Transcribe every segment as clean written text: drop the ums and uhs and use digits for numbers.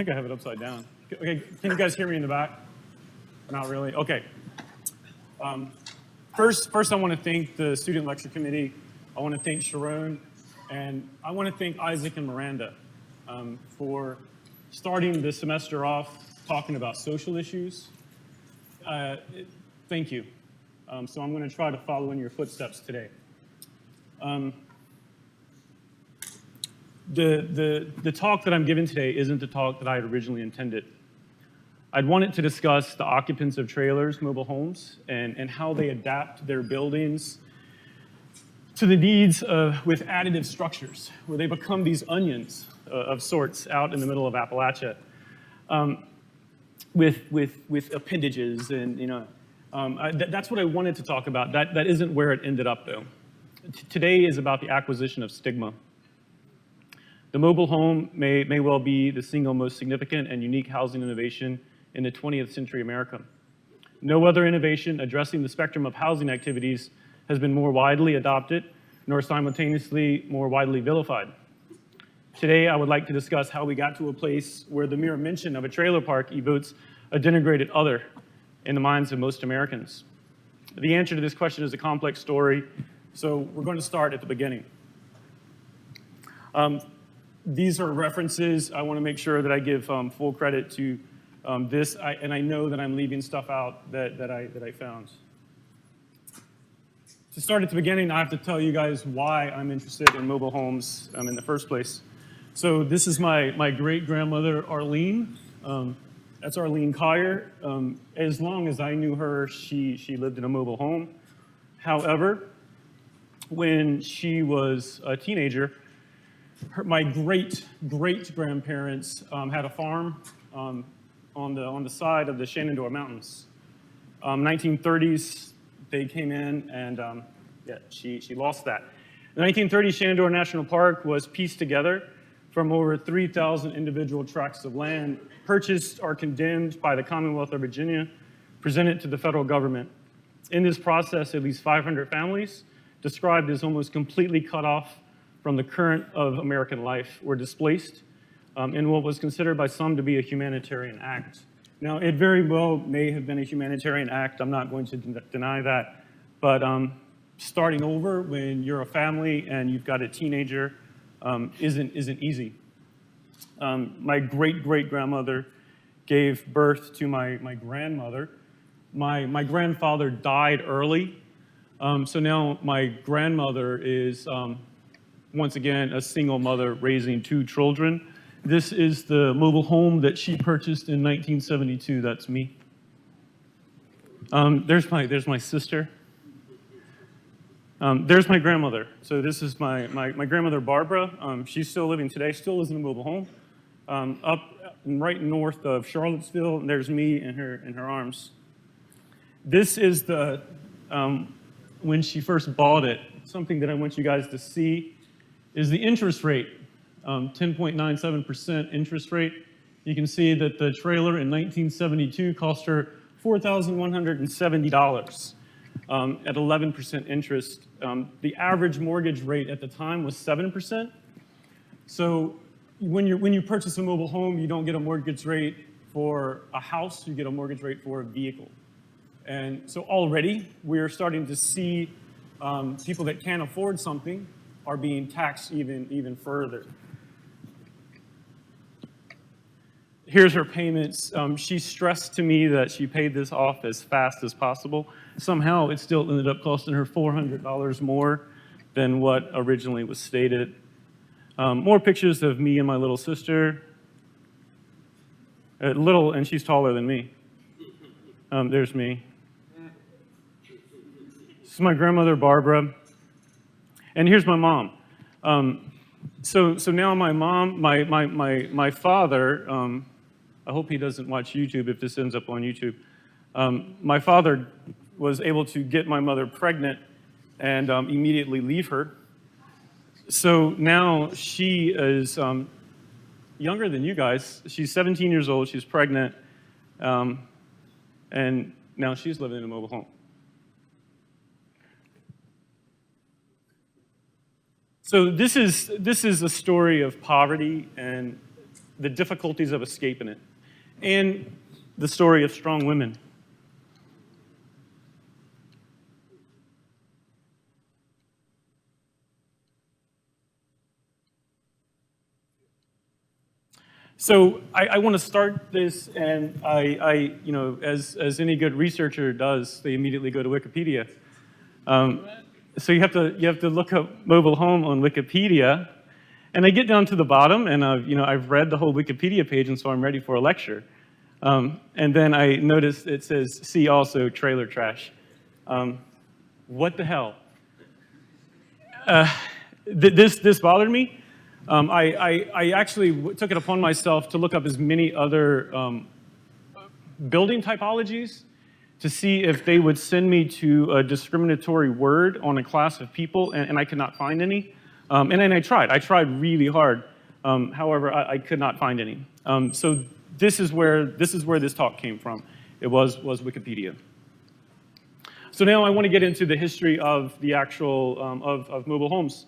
think I have it upside down. Okay, can you guys hear me in the back? Not really. Okay. First, I want to thank the Student Lecture Committee. I want to thank Sharon, and I want to thank Isaac and Miranda for starting the semester off talking about social issues. Thank you. So I'm going to try to follow in your footsteps today. The talk that I'm giving today isn't the talk that I had originally intended. I'd wanted to discuss the occupants of trailers, mobile homes, and how they adapt their buildings to the needs with additive structures, where they become these onions of sorts out in the middle of Appalachia, with appendages, and that's what I wanted to talk about. That isn't where it ended up, though. Today is about the acquisition of stigma. The mobile home may well be the single most significant and unique housing innovation in the 20th century America. No other innovation addressing the spectrum of housing activities has been more widely adopted, nor simultaneously more widely vilified. Today, I would like to discuss how we got to a place where the mere mention of a trailer park evokes a denigrated other in the minds of most Americans. The answer to this question is a complex story, so we're going to start at the beginning. These are references. I want to make sure that I give full credit to this, and I know that I'm leaving stuff out that I found. To start at the beginning, I have to tell you guys why I'm interested in mobile homes in the first place. So this is my great-grandmother, Arlene. That's Arlene Collier. As long as I knew her, she lived in a mobile home. However, when she was a teenager, my great-grandparents had a farm on the side of the Shenandoah Mountains. 1930s, they came in, and she lost that. The 1930s Shenandoah National Park was pieced together from over 3,000 individual tracts of land purchased or condemned by the Commonwealth of Virginia, presented to the federal government. In this process, at least 500 families, described as almost completely cut off from the current of American life, were displaced in what was considered by some to be a humanitarian act. Now, it very well may have been a humanitarian act. I'm not going to deny that. But starting over when you're a family and you've got a teenager isn't easy. My great-great-grandmother gave birth to my grandmother. My grandfather died early, so now my grandmother is once again a single mother raising two children. This is the mobile home that she purchased in 1972. That's me. There's my sister. There's my grandmother. So this is my grandmother, Barbara. She's still living today, still lives in a mobile home. Up right north of Charlottesville, and there's me in her arms. This is the when she first bought it. Something that I want you guys to see is the interest rate, 10.97% interest rate. You can see that the trailer in 1972 cost her $4,170 at 11% interest. The average mortgage rate at the time was 7%. So when you purchase a mobile home, you don't get a mortgage rate for a house, you get a mortgage rate for a vehicle. And so already we're starting to see people that can't afford something are being taxed even further. Here's her payments. She stressed to me that she paid this off as fast as possible. Somehow it still ended up costing her $400 more than what originally was stated. More pictures of me and my little sister. Little, and she's taller than me. There's me. This is my grandmother, Barbara. And here's my mom. So now my mom, my father, I hope he doesn't watch YouTube if this ends up on YouTube. My father was able to get my mother pregnant and immediately leave her. So now she is younger than you guys. She's 17 years old, she's pregnant, and now she's living in a mobile home. So this is a story of poverty and the difficulties of escaping it, and the story of strong women. So I want to start this, and you know, as any good researcher does, they immediately go to Wikipedia. So you have to look up mobile home on Wikipedia, and I get down to the bottom, and I've read the whole Wikipedia page, and so I'm ready for a lecture. And then I notice it says, "See also trailer trash." What the hell? This bothered me. I actually took it upon myself to look up as many other building typologies to see if they would send me to a discriminatory word on a class of people, and I could not find any. And then I tried really hard. However, I could not find any. So this is where this talk came from. It was Wikipedia. So now I want to get into the history of the actual of mobile homes.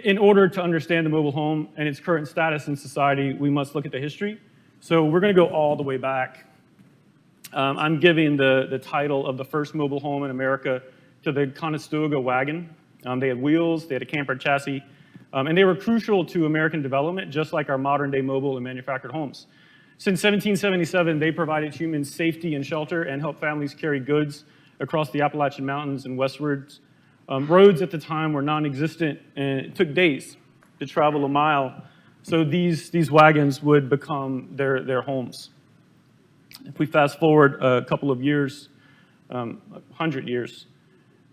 In order to understand the mobile home and its current status in society, we must look at the history. So we're going to go all the way back. I'm giving the title of the first mobile home in America to the Conestoga wagon. They had wheels, they had a camper chassis, and they were crucial to American development, just like our modern-day mobile and manufactured homes. Since 1777, they provided humans safety and shelter and helped families carry goods across the Appalachian Mountains and westwards. Roads at the time were non-existent, and it took days to travel a mile. So these wagons would become their homes. If we fast forward a couple of years, 100 years,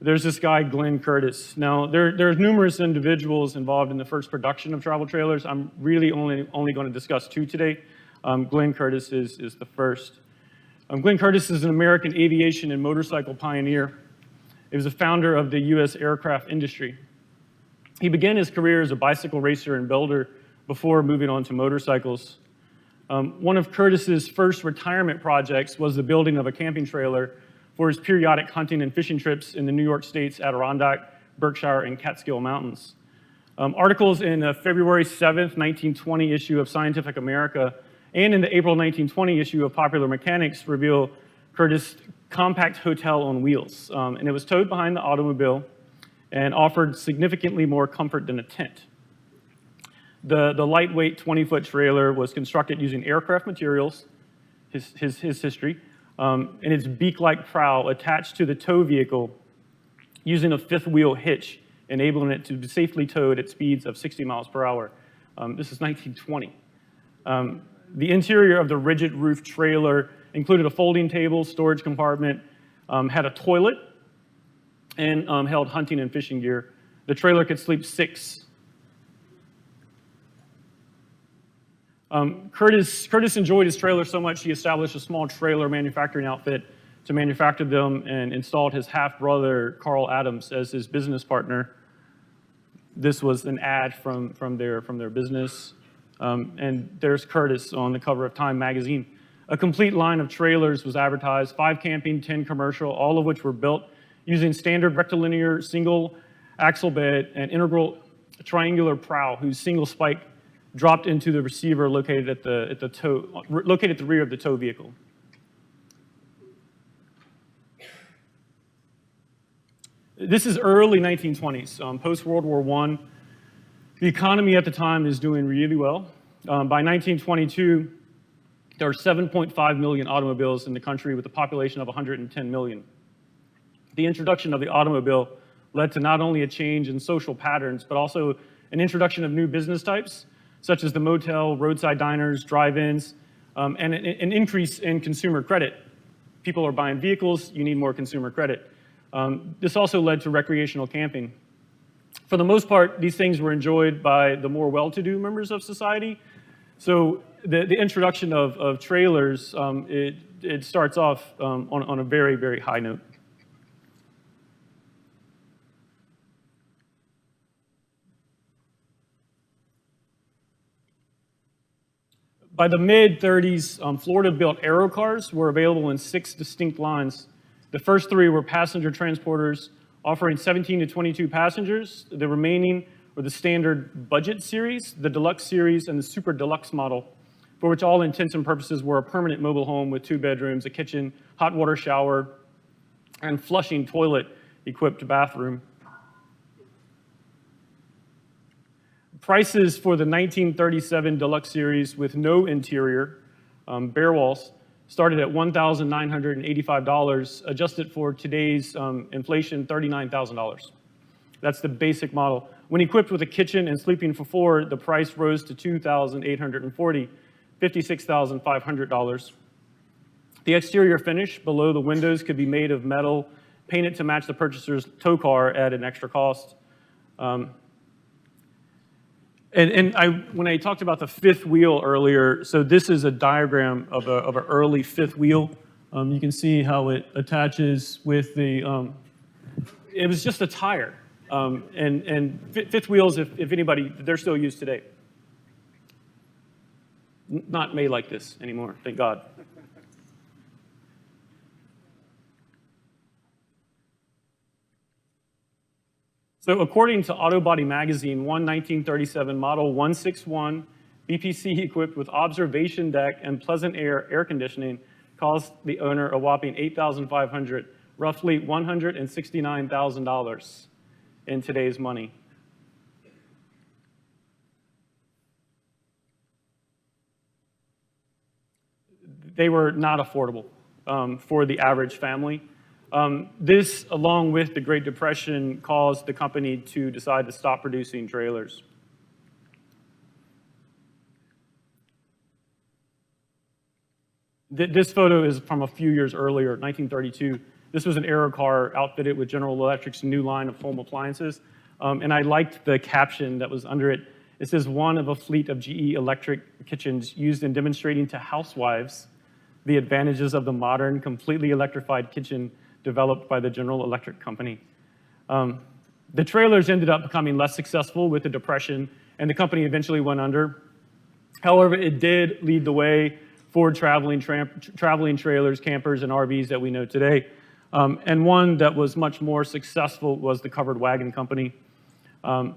there's this guy, Glenn Curtis. Now, there's numerous individuals involved in the first production of travel trailers. I'm really only going to discuss two today. Glenn Curtis is the first. Glenn Curtis is an American aviation and motorcycle pioneer. He was a founder of the U.S. aircraft industry. He began his career as a bicycle racer and builder before moving on to motorcycles. One of Curtis's first retirement projects was the building of a camping trailer for his periodic hunting and fishing trips in the New York State's Adirondack, Berkshire, and Catskill Mountains. Articles in the February 7th, 1920 issue of Scientific America and in the April 1920 issue of Popular Mechanics reveal Curtis' compact hotel on wheels, and it was towed behind the automobile and offered significantly more comfort than a tent. The lightweight 20-foot trailer was constructed using aircraft materials, his history, and its beak-like prow attached to the tow vehicle using a fifth-wheel hitch, enabling it to be safely towed at speeds of 60 miles per hour. This is 1920. The interior of the rigid roof trailer included a folding table, storage compartment, had a toilet, and held hunting and fishing gear. The trailer could sleep 6. Curtis enjoyed his trailer so much he established a small trailer manufacturing outfit to manufacture them and installed his half-brother, Carl Adams, as his business partner. This was an ad from their business. And there's Curtis on the cover of Time magazine. A complete line of trailers was advertised, 5 camping, 10 commercial, all of which were built using standard rectilinear single axle bed and integral triangular prow whose single spike dropped into the receiver located at the rear of the tow vehicle. This is early 1920s, post-World War I. The economy at the time is doing really well. By 1922, there are 7.5 million automobiles in the country with a population of 110 million. The introduction of the automobile led to not only a change in social patterns, but also an introduction of new business types, such as the motel, roadside diners, drive-ins, and an increase in consumer credit. People are buying vehicles, you need more consumer credit. This also led to recreational camping. For the most part, these things were enjoyed by the more well-to-do members of society. So the introduction of trailers, it starts off on a very, very high note. By the mid-30s, Florida-built aero cars were available in 6 distinct lines. The first 3 were passenger transporters, offering 17 to 22 passengers. The remaining or the standard budget series, the deluxe series, and the super deluxe model, for which all intents and purposes were a permanent mobile home with 2 bedrooms, a kitchen, hot water shower, and flushing toilet-equipped bathroom. Prices for the 1937 Deluxe Series with no interior, bare walls, started at $1,985, adjusted for today's inflation, $39,000. That's the basic model. When equipped with a kitchen and sleeping for 4, the price rose to $2,840, $56,500. The exterior finish below the windows could be made of metal, painted to match the purchaser's tow car at an extra cost. When I talked about the fifth wheel earlier, so this is a diagram of an early fifth wheel. You can see how it attaches with the, it was just a tire. And fifth wheels, if anybody, they're still used today. Not made like this anymore, thank God. So according to Auto Body Magazine, one 1937 model 161 BPC equipped with observation deck and pleasant air conditioning cost the owner a whopping $8,500, roughly $169,000 in today's money. They were not affordable for the average family. This, along with the Great Depression, caused the company to decide to stop producing trailers. This photo is from a few years earlier, 1932. This was an aero car outfitted with General Electric's new line of home appliances. And I liked the caption that was under it. It says, "One of a fleet of GE electric kitchens used in demonstrating to housewives the advantages of the modern, completely electrified kitchen developed by the General Electric Company." The trailers ended up becoming less successful with the Depression, and the company eventually went under. However, it did lead the way for traveling trailers, campers, and RVs that we know today. And one that was much more successful was the Covered Wagon Company.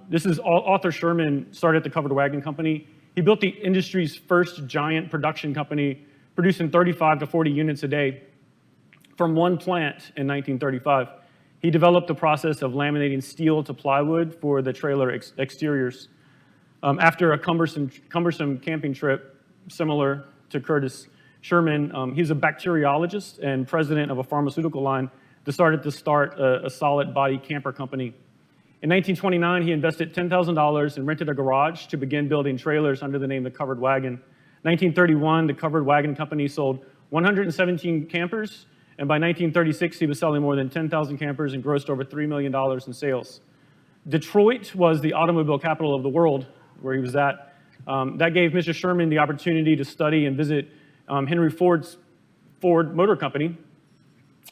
This is Arthur Sherman started the Covered Wagon Company. He built the industry's first giant production company, producing 35 to 40 units a day from one plant in 1935. He developed the process of laminating steel to plywood for the trailer exteriors. After a cumbersome camping trip, similar to Curtis Sherman, he's a bacteriologist and president of a pharmaceutical line, decided to start a solid body camper company. In 1929, he invested $10,000 and rented a garage to begin building trailers under the name the Covered Wagon. 1931, the Covered Wagon Company sold 117 campers, and by 1936, he was selling more than 10,000 campers and grossed over $3 million in sales. Detroit was the automobile capital of the world, where he was at. That gave Mr. Sherman the opportunity to study and visit Henry Ford's Ford Motor Company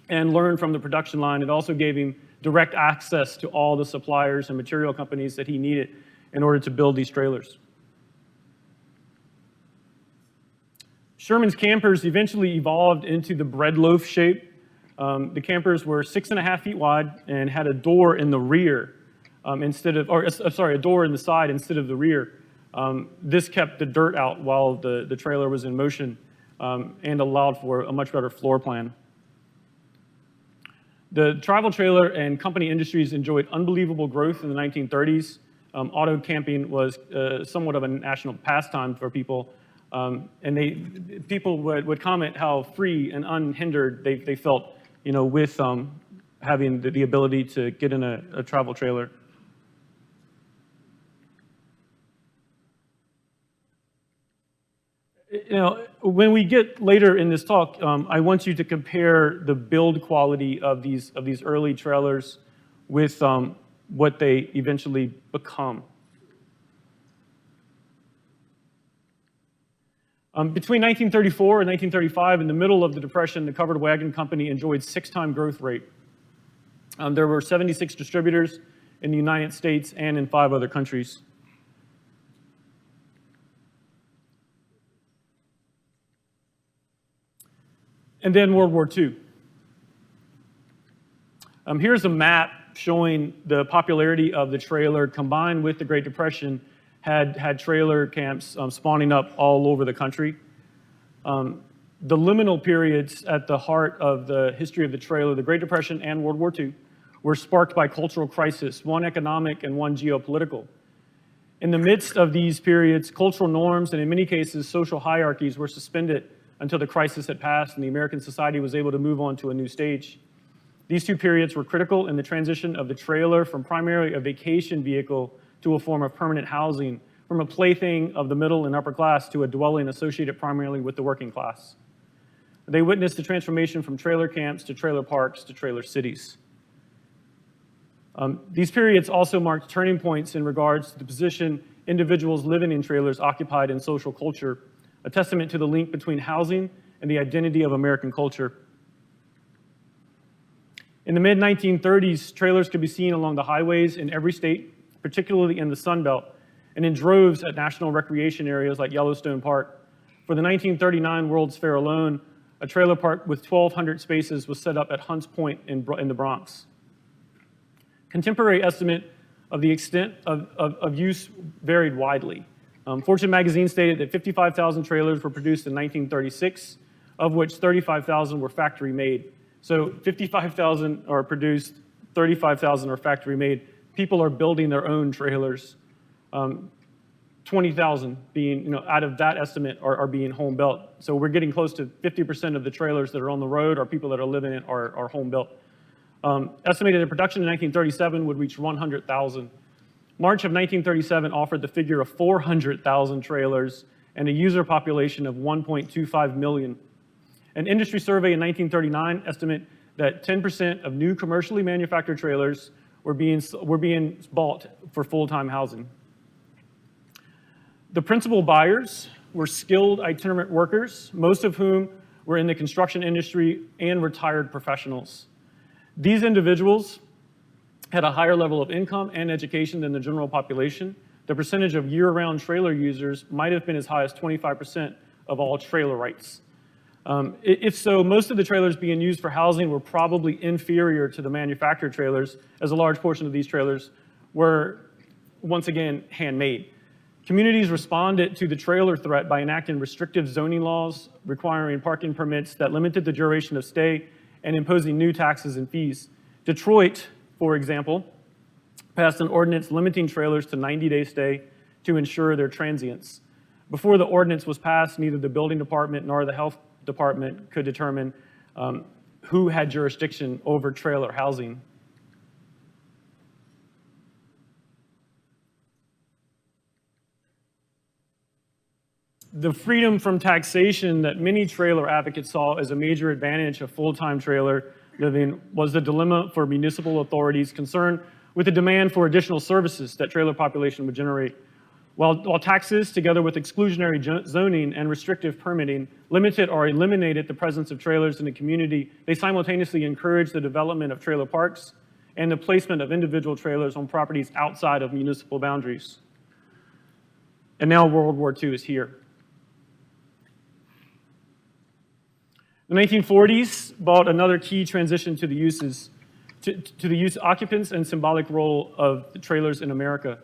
and learn from the production line. It also gave him direct access to all the suppliers and material companies that he needed in order to build these trailers. Sherman's campers eventually evolved into the bread loaf shape. The campers were 6.5 feet wide and had a door in the rear a door in the side instead of the rear. This kept the dirt out while the trailer was in motion and allowed for a much better floor plan. The travel trailer and company industries enjoyed unbelievable growth in the 1930s. Auto camping was somewhat of a national pastime for people. And people would comment how free and unhindered they felt, with having the ability to get in a travel trailer. When we get later in this talk, I want you to compare the build quality of these early trailers with what they eventually become. Between 1934 and 1935, in the middle of the Depression, the Covered Wagon Company enjoyed 6-time growth rate. There were 76 distributors in the United States and in 5 other countries. And then World War II. Here's a map showing the popularity of the trailer combined with the Great Depression had trailer camps spawning up all over the country. The liminal periods at the heart of the history of the trailer, the Great Depression and World War II, were sparked by cultural crisis, one economic and one geopolitical. In the midst of these periods, cultural norms and in many cases social hierarchies were suspended until the crisis had passed and the American society was able to move on to a new stage. These two periods were critical in the transition of the trailer from primarily a vacation vehicle to a form of permanent housing, from a plaything of the middle and upper class to a dwelling associated primarily with the working class. They witnessed the transformation from trailer camps to trailer parks to trailer cities. These periods also marked turning points in regards to the position individuals living in trailers occupied in social culture, a testament to the link between housing and the identity of American culture. In the mid-1930s, trailers could be seen along the highways in every state, particularly in the Sun Belt, and in droves at national recreation areas like Yellowstone Park. For the 1939 World's Fair alone, a trailer park with 1,200 spaces was set up at Hunts Point in the Bronx. Contemporary estimate of the extent of use varied widely. Fortune magazine stated that 55,000 trailers were produced in 1936, of which 35,000 were factory made. So 55,000 are produced, 35,000 are factory made. People are building their own trailers. 20,000 being, out of that estimate are being home built. So we're getting close to 50% of the trailers that are on the road or people that are living in are home built. Estimated production in 1937 would reach 100,000. March of 1937 offered the figure of 400,000 trailers and a user population of 1.25 million. An industry survey in 1939 estimated that 10% of new commercially manufactured trailers were being bought for full-time housing. The principal buyers were skilled itinerant workers, most of whom were in the construction industry and retired professionals. These individuals had a higher level of income and education than the general population. The percentage of year-round trailer users might have been as high as 25% of all trailerites. If so, most of the trailers being used for housing were probably inferior to the manufactured trailers, as a large portion of these trailers were, once again, handmade. Communities responded to the trailer threat by enacting restrictive zoning laws, requiring parking permits that limited the duration of stay, and imposing new taxes and fees. Detroit, for example, passed an ordinance limiting trailers to 90-day stay to ensure their transience. Before the ordinance was passed, neither the building department nor the health department could determine who had jurisdiction over trailer housing. The freedom from taxation that many trailer advocates saw as a major advantage of full-time trailer living was the dilemma for municipal authorities concerned with the demand for additional services that trailer population would generate. While taxes, together with exclusionary zoning and restrictive permitting, limited or eliminated the presence of trailers in the community, they simultaneously encouraged the development of trailer parks and the placement of individual trailers on properties outside of municipal boundaries. And now World War II is here. The 1940s brought another key transition to the uses, to the use, occupants, and symbolic role of the trailers in America.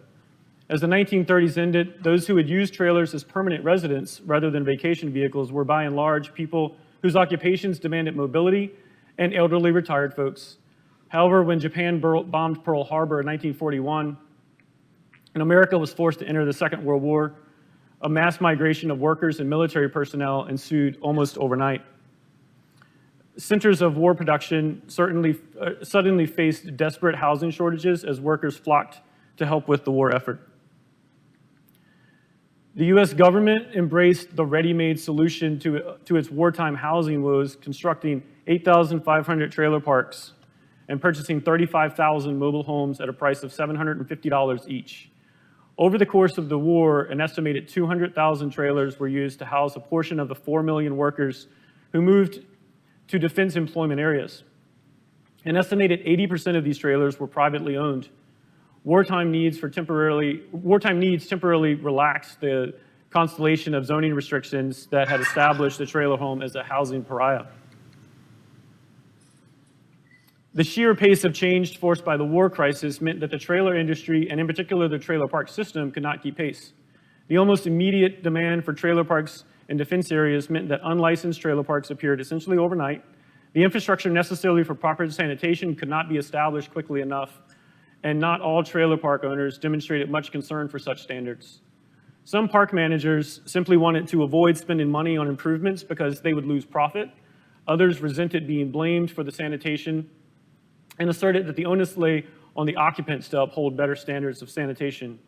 As the 1930s ended, those who had used trailers as permanent residents rather than vacation vehicles were by and large people whose occupations demanded mobility and elderly retired folks. However, when Japan bombed Pearl Harbor in 1941 and America was forced to enter the Second World War, a mass migration of workers and military personnel ensued almost overnight. Centers of war production suddenly faced desperate housing shortages as workers flocked to help with the war effort. The US government embraced the ready-made solution to its wartime housing woes, constructing 8,500 trailer parks and purchasing 35,000 mobile homes at a price of $750 each. Over the course of the war, an estimated 200,000 trailers were used to house a portion of the 4 million workers who moved to defense employment areas. An estimated 80% of these trailers were privately owned. Wartime needs temporarily relaxed the constellation of zoning restrictions that had established the trailer home as a housing pariah. The sheer pace of change forced by the war crisis meant that the trailer industry, and in particular the trailer park system, could not keep pace. The almost immediate demand for trailer parks in defense areas meant that unlicensed trailer parks appeared essentially overnight. The infrastructure necessary for proper sanitation could not be established quickly enough, and not all trailer park owners demonstrated much concern for such standards. Some park managers simply wanted to avoid spending money on improvements because they would lose profit. Others resented being blamed for the sanitation and asserted that the onus lay on the occupants to uphold better standards of sanitation.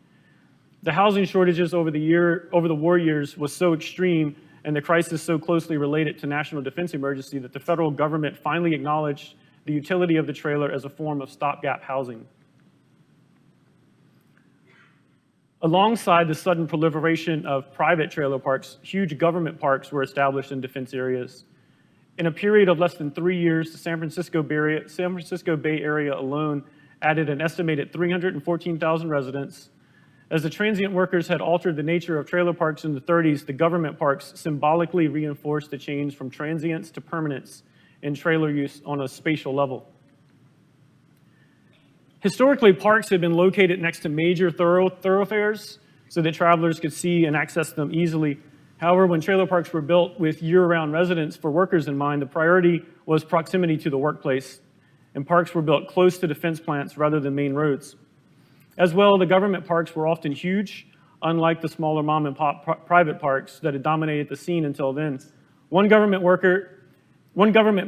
The housing shortages over the war years was so extreme and the crisis so closely related to national defense emergency that the federal government finally acknowledged the utility of the trailer as a form of stopgap housing. Alongside the sudden proliferation of private trailer parks, huge government parks were established in defense areas. In a period of less than 3 years, the San Francisco Bay Area alone added an estimated 314,000 residents. As the transient workers had altered the nature of trailer parks in the 30s, the government parks symbolically reinforced the change from transience to permanence in trailer use on a spatial level. Historically, parks had been located next to major thoroughfares so that travelers could see and access them easily. However, when trailer parks were built with year-round residents for workers in mind, the priority was proximity to the workplace, and parks were built close to defense plants rather than main roads. As well, the government parks were often huge, unlike the smaller mom-and-pop private parks that had dominated the scene until then. One government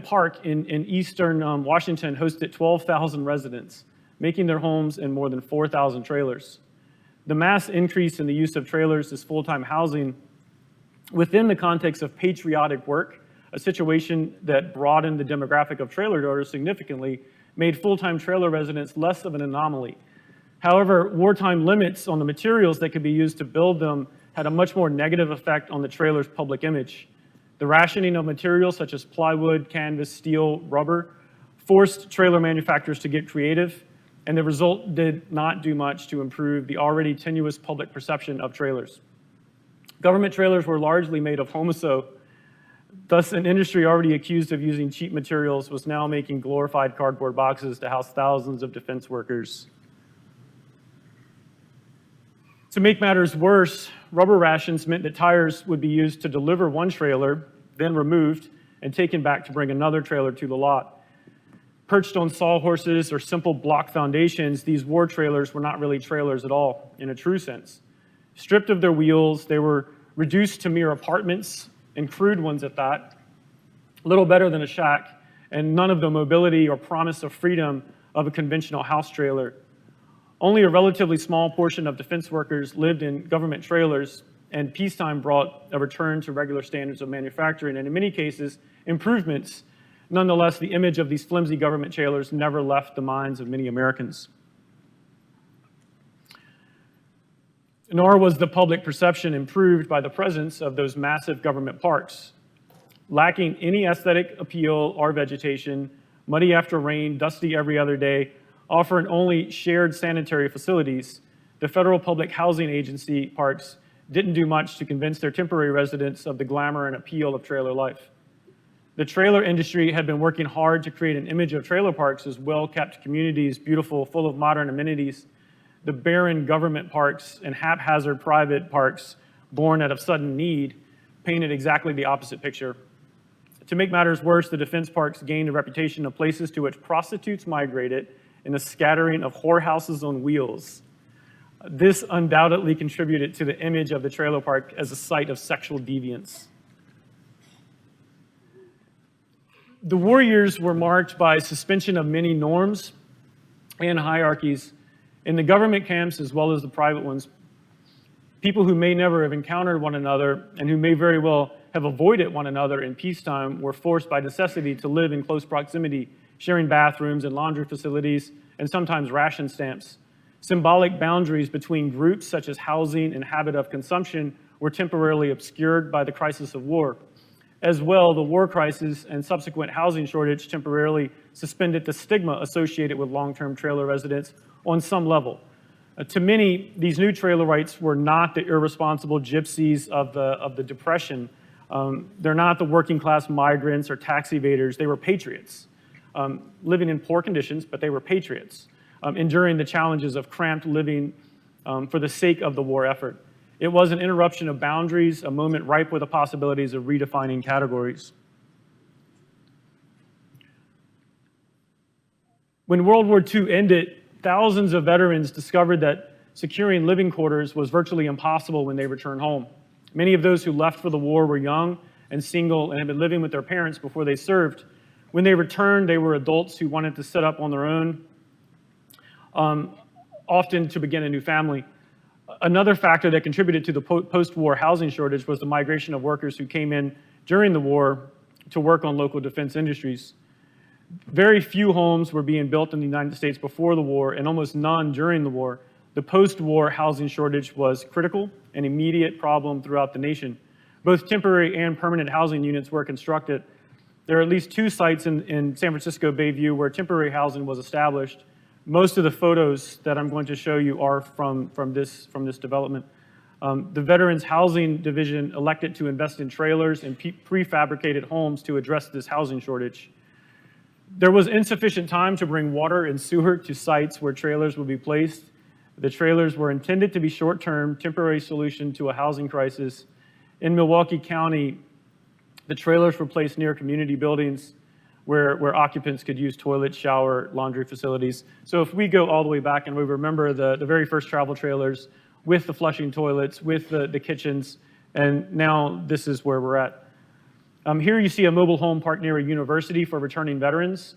park in eastern Washington hosted 12,000 residents, making their homes in more than 4,000 trailers. The mass increase in the use of trailers as full-time housing within the context of patriotic work, a situation that broadened the demographic of trailer owners significantly, made full-time trailer residents less of an anomaly. However, wartime limits on the materials that could be used to build them had a much more negative effect on the trailer's public image. The rationing of materials such as plywood, canvas, steel, rubber forced trailer manufacturers to get creative, and the result did not do much to improve the already tenuous public perception of trailers. Government trailers were largely made of homoso. Thus, an industry already accused of using cheap materials was now making glorified cardboard boxes to house thousands of defense workers. To make matters worse, rubber rations meant that tires would be used to deliver one trailer, then removed and taken back to bring another trailer to the lot. Perched on sawhorses or simple block foundations, these war trailers were not really trailers at all, in a true sense. Stripped of their wheels, they were reduced to mere apartments, and crude ones at that, little better than a shack, and none of the mobility or promise of freedom of a conventional house trailer. Only a relatively small portion of defense workers lived in government trailers, and peacetime brought a return to regular standards of manufacturing, and in many cases, improvements. Nonetheless, the image of these flimsy government trailers never left the minds of many Americans. Nor was the public perception improved by the presence of those massive government parks. Lacking any aesthetic appeal or vegetation, muddy after rain, dusty every other day, offering only shared sanitary facilities, the Federal Public Housing Agency parks didn't do much to convince their temporary residents of the glamour and appeal of trailer life. The trailer industry had been working hard to create an image of trailer parks as well-kept communities, beautiful, full of modern amenities. The barren government parks and haphazard private parks, born out of sudden need, painted exactly the opposite picture. To make matters worse, the defense parks gained a reputation of places to which prostitutes migrated in a scattering of whorehouses on wheels. This undoubtedly contributed to the image of the trailer park as a site of sexual deviance. The war years were marked by suspension of many norms and hierarchies in the government camps as well as the private ones. People who may never have encountered one another and who may very well have avoided one another in peacetime were forced by necessity to live in close proximity, sharing bathrooms and laundry facilities and sometimes ration stamps. Symbolic boundaries between groups such as housing and habit of consumption were temporarily obscured by the crisis of war. As well, the war crisis and subsequent housing shortage temporarily suspended the stigma associated with long-term trailer residents on some level. To many, these new trailerites were not the irresponsible gypsies of the Depression. They're not the working class migrants or tax evaders. They were patriots. living in poor conditions, but they were patriots, enduring the challenges of cramped living for the sake of the war effort. It was an interruption of boundaries, a moment ripe with the possibilities of redefining categories. When World War II ended, thousands of veterans discovered that securing living quarters was virtually impossible when they returned home. Many of those who left for the war were young and single and had been living with their parents before they served. When they returned, they were adults who wanted to set up on their own, often to begin a new family. Another factor that contributed to the post-war housing shortage was the migration of workers who came in during the war to work on local defense industries. Very few homes were being built in the United States before the war, and almost none during the war. The post-war housing shortage was critical, an immediate problem throughout the nation. Both temporary and permanent housing units were constructed. There are at least 2 sites in San Francisco Bayview where temporary housing was established. Most of the photos that I'm going to show you are from this development. The Veterans Housing Division elected to invest in trailers and prefabricated homes to address this housing shortage. There was insufficient time to bring water and sewer to sites where trailers would be placed. The trailers were intended to be short-term, temporary solution to a housing crisis. In Milwaukee County, the trailers were placed near community buildings where occupants could use toilets, shower, laundry facilities. So if we go all the way back and we remember the very first travel trailers with the flushing toilets, with the kitchens, and now this is where we're at. Here you see a mobile home park near a university for returning veterans.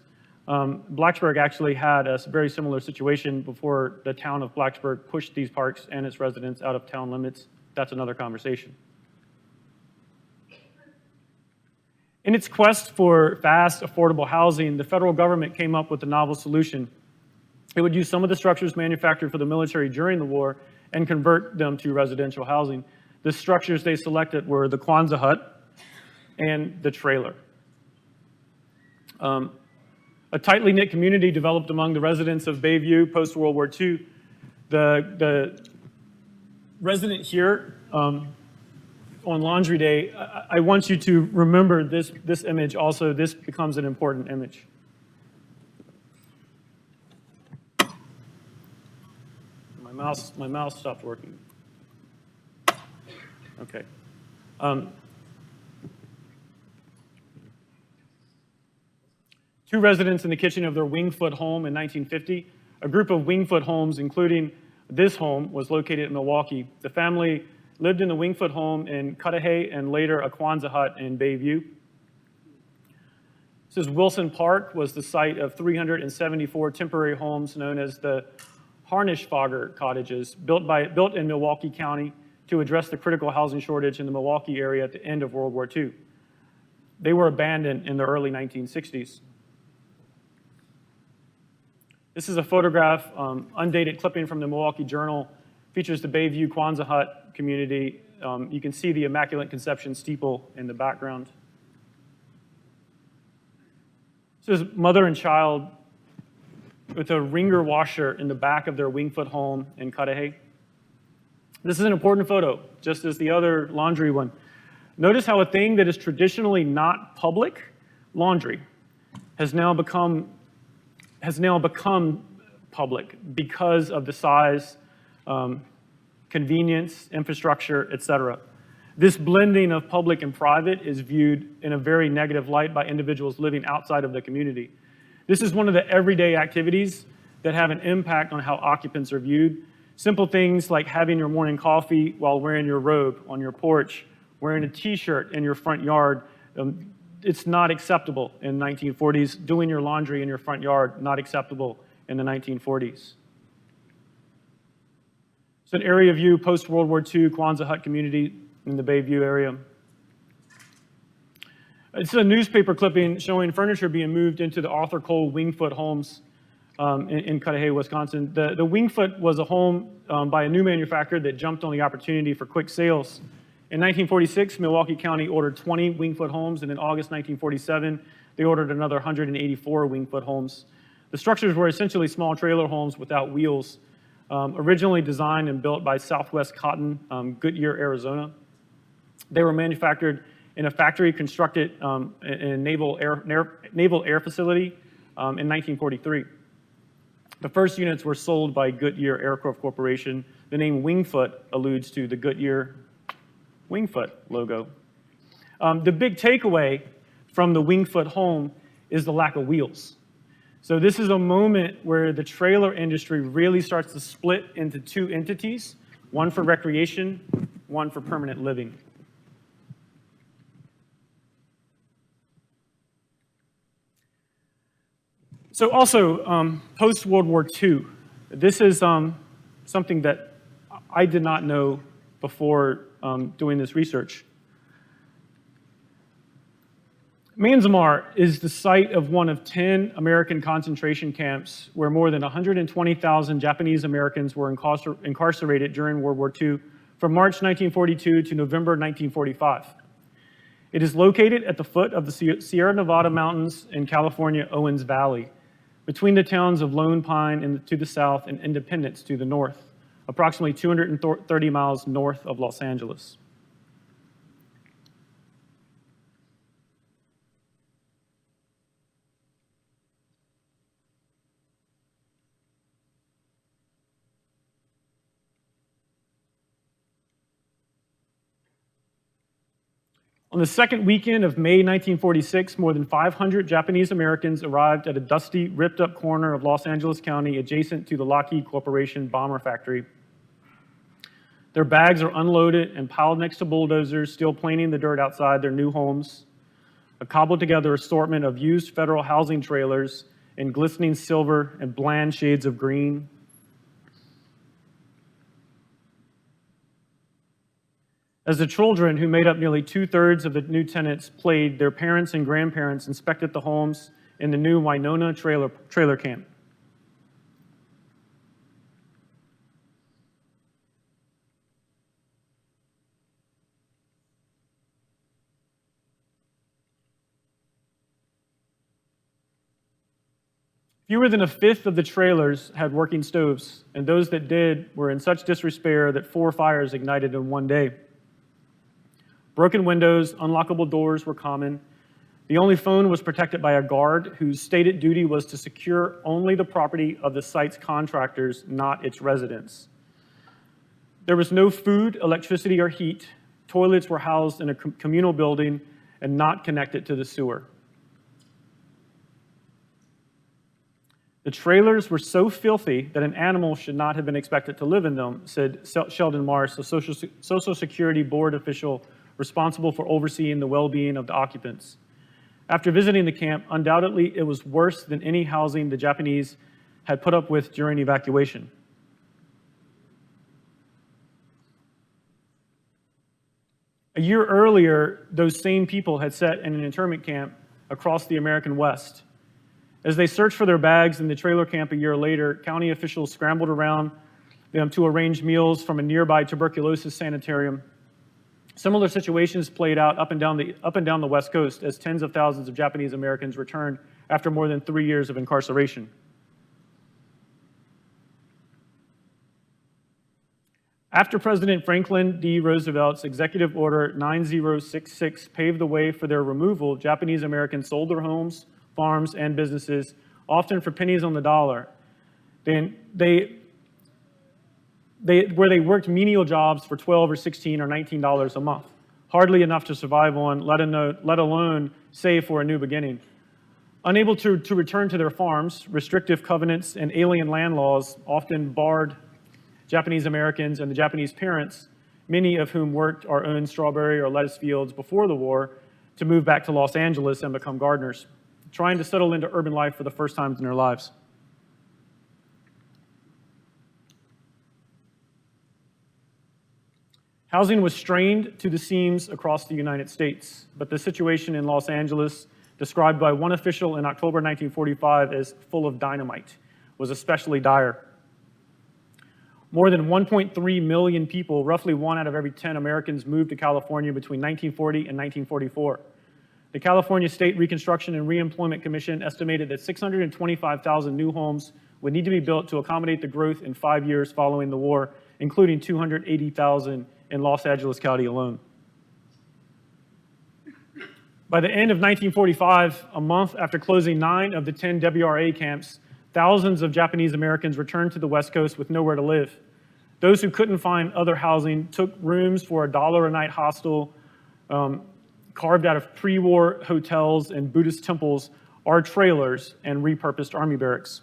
Blacksburg actually had a very similar situation before the town of Blacksburg pushed these parks and its residents out of town limits. That's another conversation. In its quest for fast, affordable housing, the federal government came up with a novel solution. It would use some of the structures manufactured for the military during the war and convert them to residential housing. The structures they selected were the Quonset hut and the trailer. A tightly knit community developed among the residents of Bayview post-World War II. The resident here on Laundry Day, I want you to remember this image also. This becomes an important image. My mouse stopped working. Okay. Two residents in the kitchen of their Wingfoot home in 1950. A group of Wingfoot homes, including this home, was located in Milwaukee. The family lived in the Wingfoot home in Cudahy and later a Quonset hut in Bayview. This is Wilson Park, was the site of 374 temporary homes known as the Harnischfager cottages, built in Milwaukee County to address the critical housing shortage in the Milwaukee area at the end of World War II. They were abandoned in the early 1960s. This is a photograph, undated clipping from the Milwaukee Journal, features the Bayview Quonset hut community. You can see the Immaculate Conception steeple in the background. This is mother and child with a wringer washer in the back of their Wingfoot home in Cudahy. This is an important photo, just as the other laundry one. Notice how a thing that is traditionally not public, laundry, has now become public because of the size, convenience, infrastructure, etc. This blending of public and private is viewed in a very negative light by individuals living outside of the community. This is one of the everyday activities that have an impact on how occupants are viewed. Simple things like having your morning coffee while wearing your robe on your porch, wearing a t-shirt in your front yard. It's not acceptable in the 1940s. Doing your laundry in your front yard, not acceptable in the 1940s. It's an area view post-World War II Quonset hut community in the Bayview area. It's a newspaper clipping showing furniture being moved into the Arthur Cole Wingfoot homes in Cudahy, Wisconsin. The Wingfoot was a home by a new manufacturer that jumped on the opportunity for quick sales. In 1946, Milwaukee County ordered 20 Wingfoot homes, and in August 1947, they ordered another 184 Wingfoot homes. The structures were essentially small trailer homes without wheels, originally designed and built by Southwest Cotton, Goodyear, Arizona. They were manufactured in a factory constructed in a naval air facility in 1943. The first units were sold by Goodyear Aircraft Corporation. The name Wingfoot alludes to the Goodyear Wingfoot logo. The big takeaway from the Wingfoot home is the lack of wheels. So this is a moment where the trailer industry really starts to split into two entities, one for recreation, one for permanent living. So also, post-World War II, this is something that I did not know before doing this research. Manzanar is the site of one of 10 American concentration camps where more than 120,000 Japanese Americans were incarcerated during World War II from March 1942 to November 1945. It is located at the foot of the Sierra Nevada mountains in California, Owens Valley, between the towns of Lone Pine to the south and Independence to the north, approximately 230 miles north of Los Angeles. On the second weekend of May 1946, more than 500 Japanese Americans arrived at a dusty, ripped-up corner of Los Angeles County adjacent to the Lockheed Corporation bomber factory. Their bags are unloaded and piled next to bulldozers, still planing the dirt outside their new homes. A cobbled-together assortment of used federal housing trailers in glistening silver and bland shades of green. As the children, who made up nearly 2/3 of the new tenants, played, their parents and grandparents inspected the homes in the new Winona trailer camp. Fewer than a fifth of the trailers had working stoves, and those that did were in such disrepair that 4 fires ignited in one day. Broken windows, unlockable doors were common. The only phone was protected by a guard whose stated duty was to secure only the property of the site's contractors, not its residents. There was no food, electricity, or heat. Toilets were housed in a communal building and not connected to the sewer. The trailers were so filthy that an animal should not have been expected to live in them, said Sheldon Marsh, a Social Security Board official responsible for overseeing the well-being of the occupants. After visiting the camp, undoubtedly it was worse than any housing the Japanese had put up with during evacuation. A year earlier, those same people had set in an internment camp across the American West. As they searched for their bags in the trailer camp a year later, county officials scrambled around them to arrange meals from a nearby tuberculosis sanitarium. Similar situations played out up and down the West Coast as tens of thousands of Japanese Americans returned after more than 3 years of incarceration. After President Franklin D. Roosevelt's Executive Order 9066 paved the way for their removal, Japanese Americans sold their homes, farms, and businesses, often for pennies on the dollar. Where they worked menial jobs for $12 or $16 or $19 a month, hardly enough to survive on, let alone save for a new beginning. Unable to return to their farms, restrictive covenants and alien land laws often barred Japanese Americans and the Japanese parents, many of whom worked or owned strawberry or lettuce fields before the war, to move back to Los Angeles and become gardeners, trying to settle into urban life for the first time in their lives. Housing was strained to the seams across the United States, but the situation in Los Angeles, described by one official in October 1945 as full of dynamite, was especially dire. More than 1.3 million people, roughly 1 out of every 10 Americans, moved to California between 1940 and 1944. The California State Reconstruction and Reemployment Commission estimated that 625,000 new homes would need to be built to accommodate the growth in 5 years following the war, including 280,000 in Los Angeles County alone. By the end of 1945, a month after closing 9 of the 10 WRA camps, thousands of Japanese Americans returned to the West Coast with nowhere to live. Those who couldn't find other housing took rooms for $1 a night hostel, carved out of pre-war hotels and Buddhist temples, or trailers and repurposed army barracks.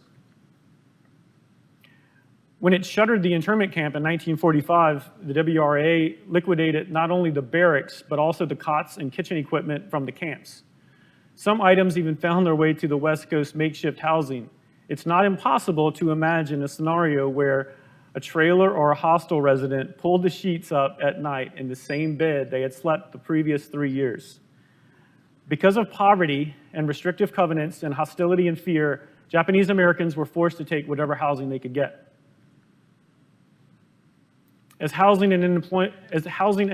When it shuttered the internment camp in 1945, the WRA liquidated not only the barracks, but also the cots and kitchen equipment from the camps. Some items even found their way to the West Coast makeshift housing. It's not impossible to imagine a scenario where a trailer or a hostel resident pulled the sheets up at night in the same bed they had slept the previous 3 years. Because of poverty and restrictive covenants and hostility and fear, Japanese Americans were forced to take whatever housing they could get. As housing and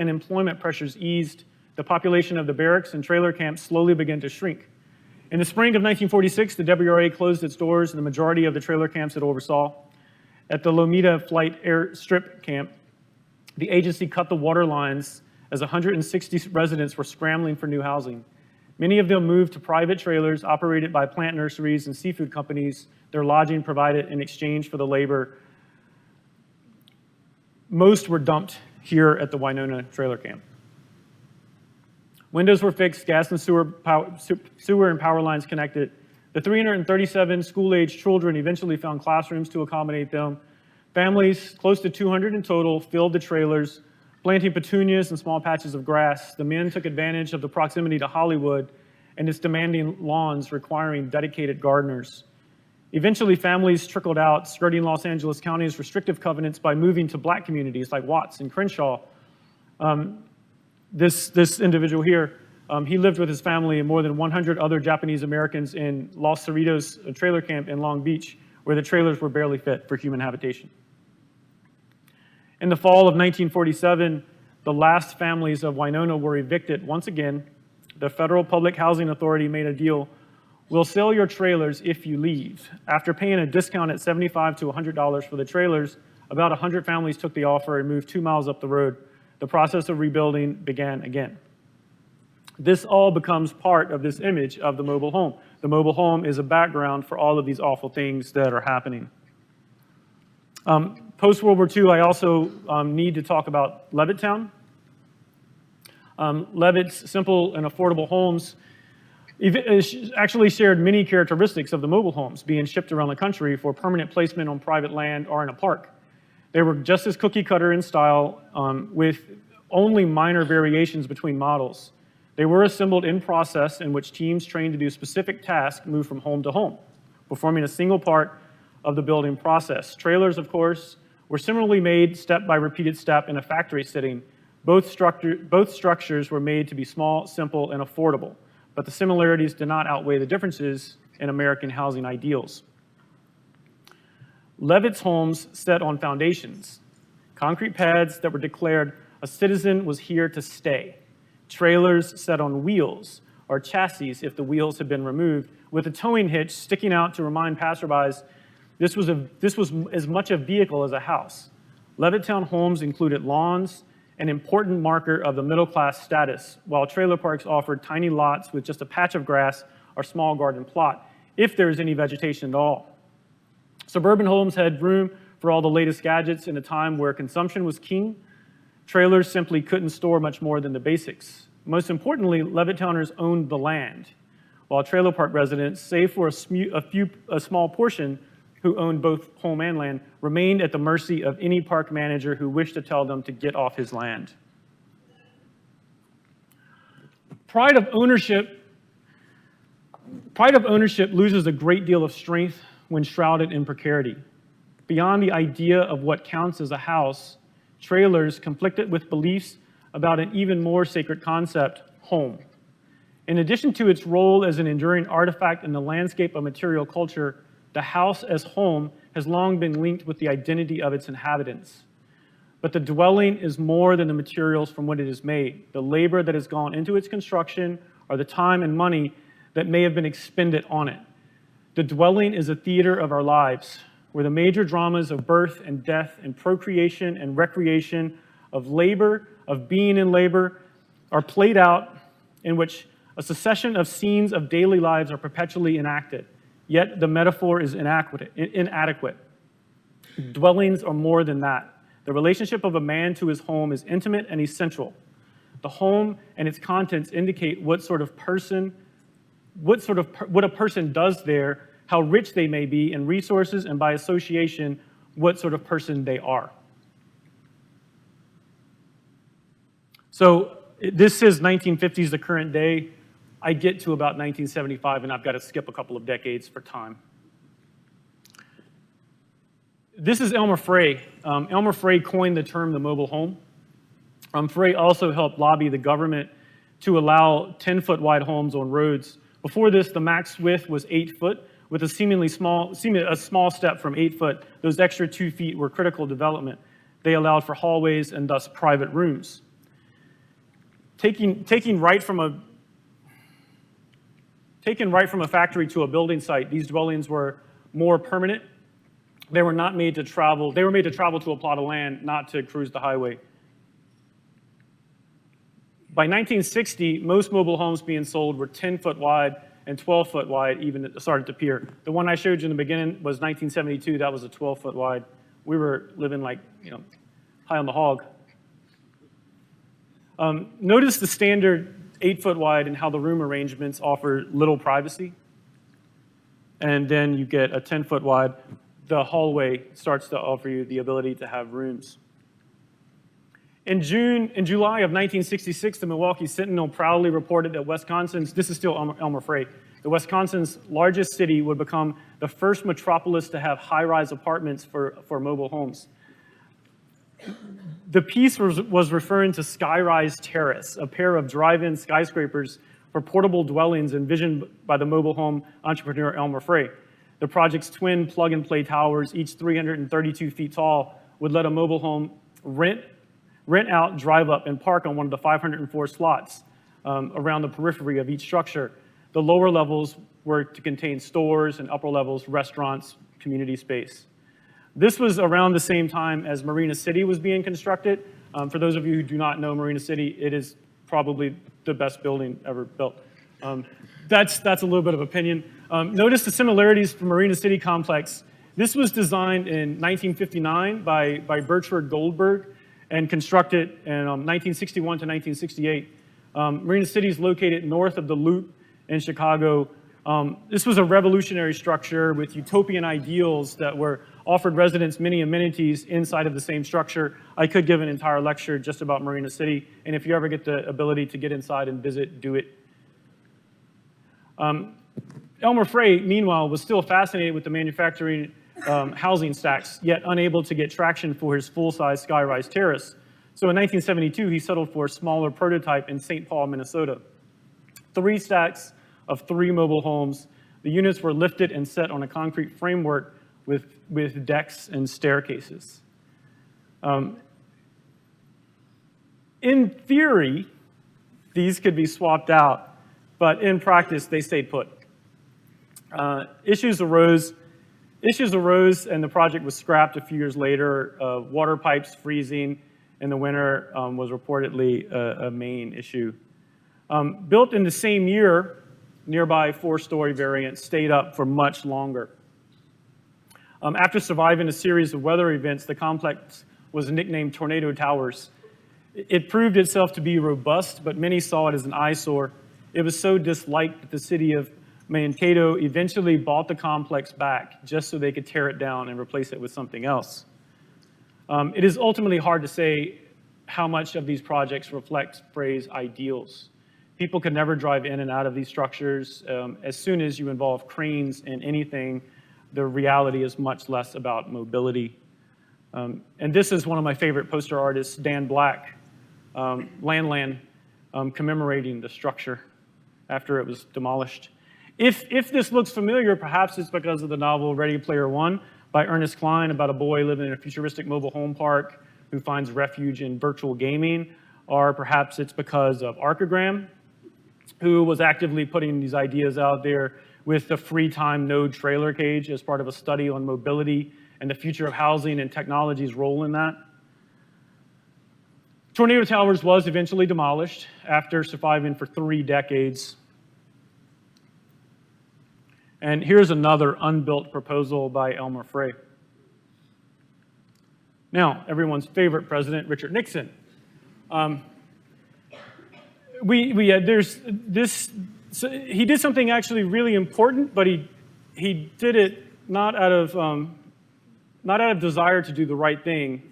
employment pressures eased, the population of the barracks and trailer camps slowly began to shrink. In the spring of 1946, the WRA closed its doors in the majority of the trailer camps it oversaw. At the Lomita Flight Airstrip camp, the agency cut the water lines as 160 residents were scrambling for new housing. Many of them moved to private trailers operated by plant nurseries and seafood companies, their lodging provided in exchange for the labor. Most were dumped here at the Winona trailer camp. Windows were fixed, gas and sewer and power lines connected. The 337 school-age children eventually found classrooms to accommodate them. Families, close to 200 in total, filled the trailers, planting petunias and small patches of grass. The men took advantage of the proximity to Hollywood and its demanding lawns requiring dedicated gardeners. Eventually, families trickled out, skirting Los Angeles County's restrictive covenants by moving to black communities like Watts and Crenshaw. This individual here, he lived with his family and more than 100 other Japanese Americans in Los Cerritos, a trailer camp in Long Beach, where the trailers were barely fit for human habitation. In the fall of 1947, the last families of Winona were evicted once again. The Federal Public Housing Authority made a deal. We'll sell your trailers if you leave. After paying a discount at $75 to $100 for the trailers, about 100 families took the offer and moved 2 miles up the road. The process of rebuilding began again. This all becomes part of this image of the mobile home. The mobile home is a background for all of these awful things that are happening. Post-World War II, I also need to talk about Levittown. Levitt's simple and affordable homes actually shared many characteristics of the mobile homes being shipped around the country for permanent placement on private land or in a park. They were just as cookie cutter in style, with only minor variations between models. They were assembled in process in which teams trained to do specific tasks moved from home to home, performing a single part of the building process. Trailers, of course, were similarly made step by repeated step in a factory setting. Both structures were made to be small, simple, and affordable, but the similarities did not outweigh the differences in American housing ideals. Levitt's homes set on foundations, concrete pads that were declared a citizen was here to stay. Trailers set on wheels, or chassis if the wheels had been removed, with a towing hitch sticking out to remind passerbys this was as much a vehicle as a house. Levittown homes included lawns, an important marker of the middle-class status, while trailer parks offered tiny lots with just a patch of grass or small garden plot, if there was any vegetation at all. Suburban homes had room for all the latest gadgets in a time where consumption was king. Trailers simply couldn't store much more than the basics. Most importantly, Levittowners owned the land, while trailer park residents, save for a small portion who owned both home and land, remained at the mercy of any park manager who wished to tell them to get off his land. Pride of ownership loses a great deal of strength when shrouded in precarity. Beyond the idea of what counts as a house, trailers conflicted with beliefs about an even more sacred concept, home. In addition to its role as an enduring artifact in the landscape of material culture, the house as home has long been linked with the identity of its inhabitants. But the dwelling is more than the materials from which it is made, the labor that has gone into its construction, or the time and money that may have been expended on it. The dwelling is a theater of our lives, where the major dramas of birth and death and procreation and recreation, of labor, of being in labor, are played out, in which A succession of scenes of daily lives are perpetually enacted, yet the metaphor is inadequate. Dwellings are more than that. The relationship of a man to his home is intimate and essential. The home and its contents indicate what a person does there, how rich they may be in resources, and by association, what sort of person they are. So this is 1950s, the current day. I get to about 1975, and I've got to skip a couple of decades for time. This is Elmer Frey. Elmer Frey coined the term the mobile home. Frey also helped lobby the government to allow 10-foot wide homes on roads. Before this, the max width was 8 foot, with a small step from 8 foot. Those extra 2 feet were critical development. They allowed for hallways and thus private rooms. Taking right from a factory to a building site, these dwellings were more permanent. They were not made to travel. They were made to travel to a plot of land, not to cruise the highway. By 1960, most mobile homes being sold were 10-foot wide and 12-foot wide, even started to appear. The one I showed you in the beginning was 1972. That was a 12-foot wide. We were living like, high on the hog. Notice the standard 8-foot wide and how the room arrangements offer little privacy. And then you get a 10-foot wide. The hallway starts to offer you the ability to have rooms. In July of 1966, the Milwaukee Sentinel proudly reported that Wisconsin's, this is still Elmer Frey, the Wisconsin's largest city would become the first metropolis to have high-rise apartments for mobile homes. The piece was referring to Skyrise Terrace, a pair of drive-in skyscrapers for portable dwellings envisioned by the mobile home entrepreneur Elmer Frey. The project's twin plug-and-play towers, each 332 feet tall, would let a mobile home rent out, drive up, and park on one of the 504 slots around the periphery of each structure. The lower levels were to contain stores, and upper levels, restaurants, community space. This was around the same time as Marina City was being constructed. For those of you who do not know Marina City, it is probably the best building ever built. That's a little bit of opinion. Notice the similarities from Marina City complex. This was designed in 1959 by Birchford Goldberg and constructed in 1961 to 1968. Marina City is located north of the Loop in Chicago. This was a revolutionary structure with utopian ideals that were offered residents many amenities inside of the same structure. I could give an entire lecture just about Marina City, and if you ever get the ability to get inside and visit, do it. Elmer Frey, meanwhile, was still fascinated with the manufacturing housing stacks, yet unable to get traction for his full-size Skyrise Terrace. So in 1972, he settled for a smaller prototype in St. Paul, Minnesota. 3 stacks of 3 mobile homes. The units were lifted and set on a concrete framework with decks and staircases. In theory, these could be swapped out, but in practice, they stayed put. Issues arose, and the project was scrapped a few years later. Water pipes freezing in the winter was reportedly a main issue. Built in the same year, nearby 4-story variant stayed up for much longer. After surviving a series of weather events, the complex was nicknamed Tornado Towers. It proved itself to be robust, but many saw it as an eyesore. It was so disliked that the city of Mankato eventually bought the complex back just so they could tear it down and replace it with something else. It is ultimately hard to say how much of these projects reflect Frey's ideals. People can never drive in and out of these structures. As soon as you involve cranes in anything, the reality is much less about mobility. And this is one of my favorite poster artists, Dan Black, Land, commemorating the structure after it was demolished. If this looks familiar, perhaps it's because of the novel Ready Player One by Ernest Cline about a boy living in a futuristic mobile home park who finds refuge in virtual gaming, or perhaps it's because of Archigram, who was actively putting these ideas out there with the free time node trailer cage as part of a study on mobility and the future of housing and technology's role in that. Tornado Towers was eventually demolished after surviving for 3 decades. And here's another unbuilt proposal by Elmer Frey. Now, everyone's favorite president, Richard Nixon. There's this. So he did something actually really important, but he did it not out of desire to do the right thing.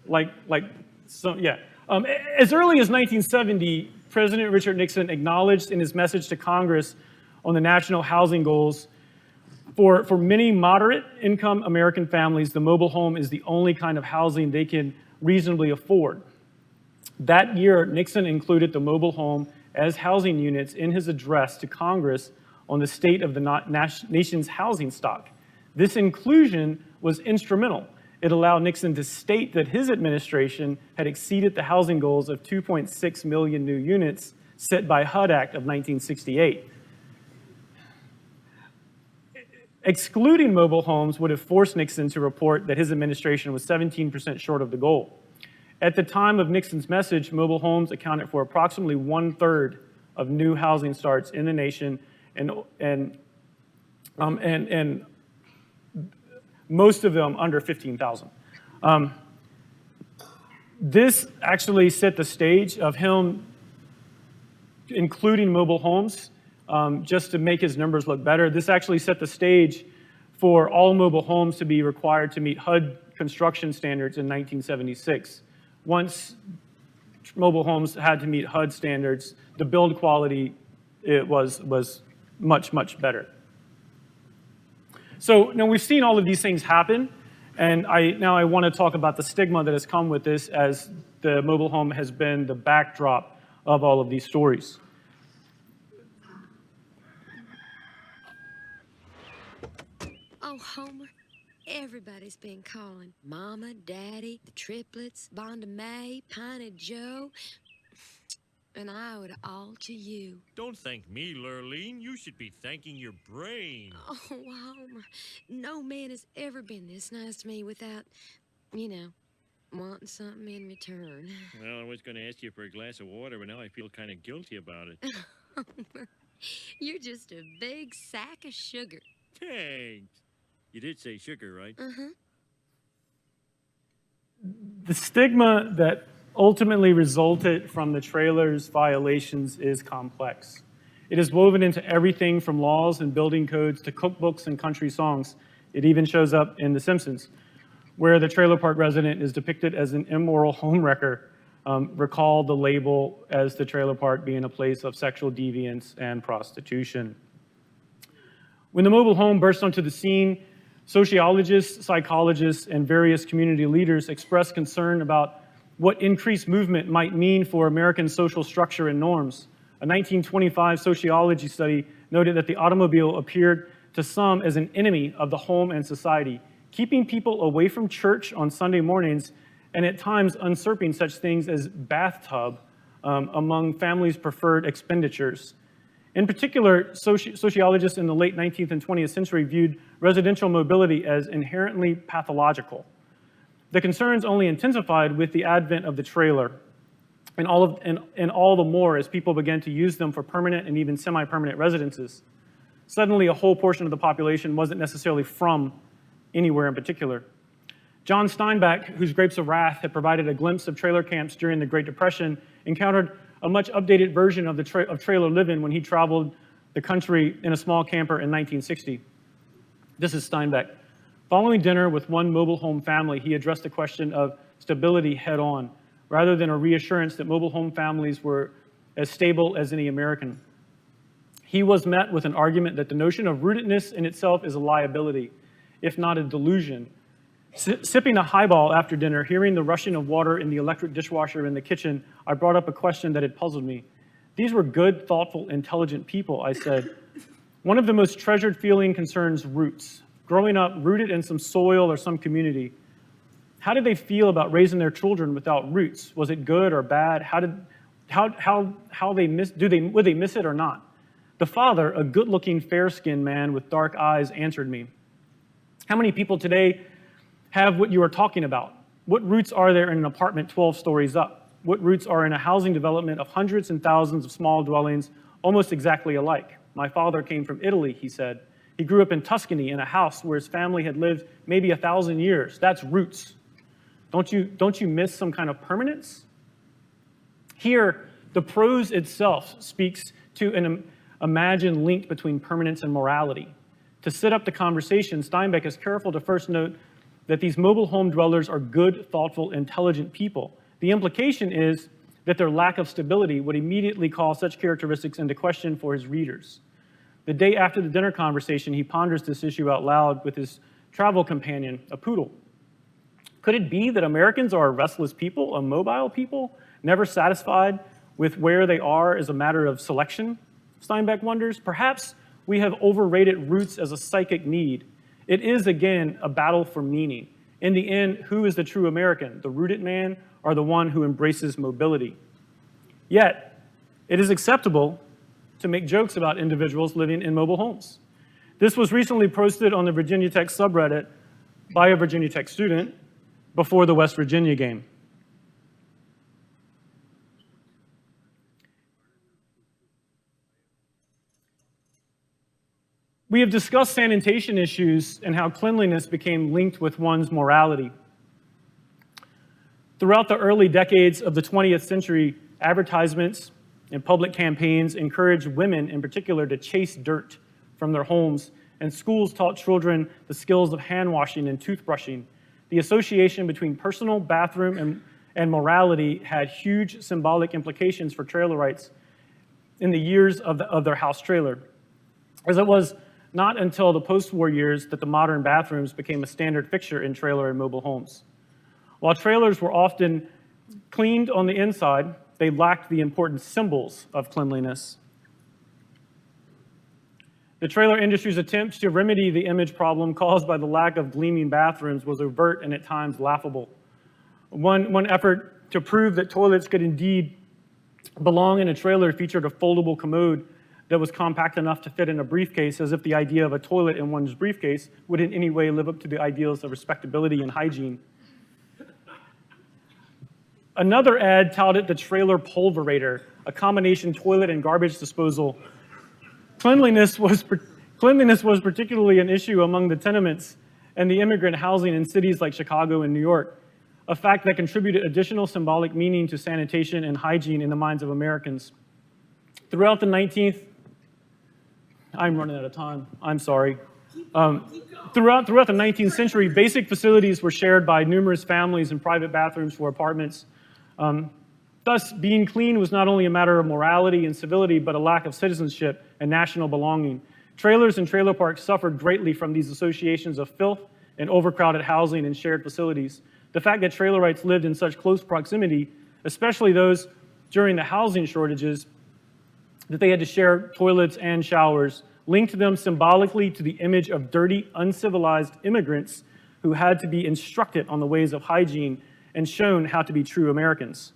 As early as 1970, President Richard Nixon acknowledged in his message to Congress on the national housing goals, for many moderate income American families, the mobile home is the only kind of housing they can reasonably afford. That year, Nixon included the mobile home as housing units in his address to Congress on the state of the nation's housing stock. This inclusion was instrumental. It allowed Nixon to state that his administration had exceeded the housing goals of 2.6 million new units set by HUD Act of 1968. Excluding mobile homes would have forced Nixon to report that his administration was 17% short of the goal. At the time of Nixon's message, mobile homes accounted for approximately 1/3 of new housing starts in the nation, and most of them under 15,000. This actually set the stage of him including mobile homes just to make his numbers look better. This actually set the stage for all mobile homes to be required to meet HUD construction standards in 1976. Once mobile homes had to meet HUD standards, the build quality was much, much better. So now we've seen all of these things happen, and now I want to talk about the stigma that has come with this, as the mobile home has been the backdrop of all of these stories. Oh, Homer. Everybody's been calling. Mama, Daddy, the triplets, Bonda May, Piney Joe. And I owe it all to you. Don't thank me, Lurleen. You should be thanking your brain. Oh, Homer. No man has ever been this nice to me without, wanting something in return. Well, I was going to ask you for a glass of water, but now I feel kind of guilty about it. Homer, you're just a big sack of sugar. Thanks. You did say sugar, right? Uh-huh. The stigma that ultimately resulted from the trailer's violations is complex. It is woven into everything from laws and building codes to cookbooks and country songs. It even shows up in The Simpsons, where the trailer park resident is depicted as an immoral homewrecker. Recall the label as the trailer park being a place of sexual deviance and prostitution. When the mobile home burst onto the scene, sociologists, psychologists, and various community leaders expressed concern about what increased movement might mean for American social structure and norms. A 1925 sociology study noted that the automobile appeared to some as an enemy of the home and society, keeping people away from church on Sunday mornings and at times usurping such things as bathtub among families' preferred expenditures. In particular, sociologists in the late 19th and 20th century viewed residential mobility as inherently pathological. The concerns only intensified with the advent of the trailer, and all the more as people began to use them for permanent and even semi-permanent residences. Suddenly, a whole portion of the population wasn't necessarily from anywhere in particular. John Steinbeck, whose Grapes of Wrath had provided a glimpse of trailer camps during the Great Depression, encountered a much updated version of trailer living when he traveled the country in a small camper in 1960. This is Steinbeck. Following dinner with one mobile home family, he addressed the question of stability head on, rather than a reassurance that mobile home families were as stable as any American. He was met with an argument that the notion of rootedness in itself is a liability, if not a delusion. Sipping a highball after dinner, hearing the rushing of water in the electric dishwasher in the kitchen, I brought up a question that had puzzled me. These were good, thoughtful, intelligent people, I said. One of the most treasured feeling concerns roots. Growing up rooted in some soil or some community. How did they feel about raising their children without roots? Was it good or bad? Would they miss it or not? The father, a good-looking, fair-skinned man with dark eyes, answered me. How many people today have what you are talking about? What roots are there in an apartment 12 stories up? What roots are in a housing development of hundreds and thousands of small dwellings, almost exactly alike? My father came from Italy, he said. He grew up in Tuscany in a house where his family had lived maybe 1,000 years. That's roots. Don't you miss some kind of permanence? Here, the prose itself speaks to an imagined link between permanence and morality. To set up the conversation, Steinbeck is careful to first note that these mobile home dwellers are good, thoughtful, intelligent people. The implication is that their lack of stability would immediately call such characteristics into question for his readers. The day after the dinner conversation, he ponders this issue out loud with his travel companion, a poodle. Could it be that Americans are a restless people, a mobile people, never satisfied with where they are as a matter of selection? Steinbeck wonders. Perhaps we have overrated roots as a psychic need. It is, again, a battle for meaning. In the end, who is the true American, the rooted man or the one who embraces mobility? Yet, it is acceptable to make jokes about individuals living in mobile homes. This was recently posted on the Virginia Tech subreddit by a Virginia Tech student before the West Virginia game. We have discussed sanitation issues and how cleanliness became linked with one's morality. Throughout the early decades of the 20th century, advertisements and public campaigns encouraged women in particular to chase dirt from their homes, and schools taught children the skills of hand washing and toothbrushing. The association between personal, bathroom, and morality had huge symbolic implications for Trailerites in the years of their house trailer, as it was not until the post-war years that the modern bathrooms became a standard fixture in trailer and mobile homes. While trailers were often cleaned on the inside, they lacked the important symbols of cleanliness. The trailer industry's attempts to remedy the image problem caused by the lack of gleaming bathrooms was overt and at times laughable. One effort to prove that toilets could indeed belong in a trailer featured a foldable commode that was compact enough to fit in a briefcase, as if the idea of a toilet in one's briefcase would in any way live up to the ideals of respectability and hygiene. Another ad touted the trailer pulverator, a combination toilet and garbage disposal. Cleanliness was particularly an issue among the tenements and the immigrant housing in cities like Chicago and New York, a fact that contributed additional symbolic meaning to sanitation and hygiene in the minds of Americans. Throughout the 19th, I'm running out of time, I'm sorry. Throughout the 19th century, basic facilities were shared by numerous families and private bathrooms for apartments. Thus, being clean was not only a matter of morality and civility, but a lack of citizenship and national belonging. Trailers and trailer parks suffered greatly from these associations of filth and overcrowded housing and shared facilities. The fact that Trailerites lived in such close proximity, especially those during the housing shortages, that they had to share toilets and showers, linked them symbolically to the image of dirty, uncivilized immigrants who had to be instructed on the ways of hygiene and shown how to be true Americans.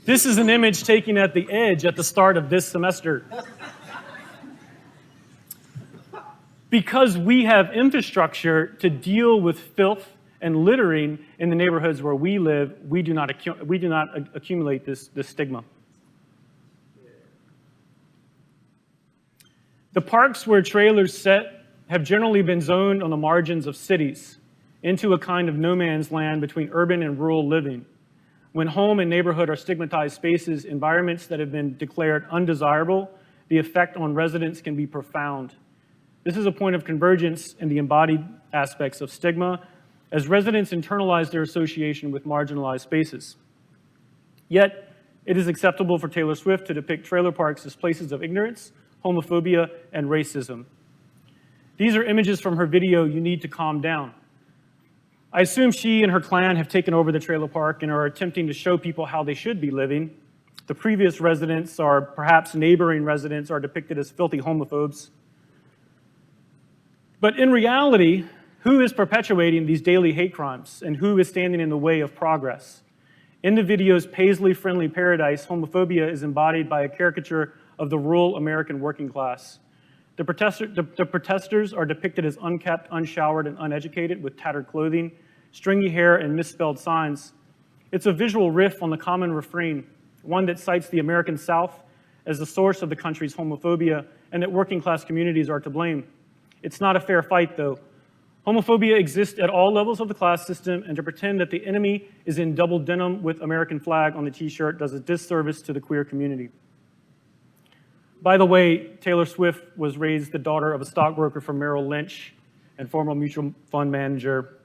This is an image taken at the Edge at the start of this semester. Because we have infrastructure to deal with filth and littering in the neighborhoods where we live, we do not accumulate this stigma. The parks where trailers sit have generally been zoned on the margins of cities into a kind of no man's land between urban and rural living. When home and neighborhood are stigmatized spaces, environments that have been declared undesirable, the effect on residents can be profound. This is a point of convergence in the embodied aspects of stigma, as residents internalize their association with marginalized spaces. Yet, it is acceptable for Taylor Swift to depict trailer parks as places of ignorance, homophobia, and racism. These are images from her video, You Need to Calm Down. I assume she and her clan have taken over the trailer park and are attempting to show people how they should be living. The previous residents, or perhaps neighboring residents, are depicted as filthy homophobes. But in reality, who is perpetuating these daily hate crimes, and who is standing in the way of progress? In the video's Paisley-friendly paradise, homophobia is embodied by a caricature of the rural American working class. The protesters are depicted as unkept, unshowered, and uneducated with tattered clothing, stringy hair, and misspelled signs. It's a visual riff on the common refrain, one that cites the American South as the source of the country's homophobia and that working class communities are to blame. It's not a fair fight, though. Homophobia exists at all levels of the class system, and to pretend that the enemy is in double denim with American flag on the t-shirt does a disservice to the queer community. By the way, Taylor Swift was raised the daughter of a stockbroker from Merrill Lynch and former mutual fund manager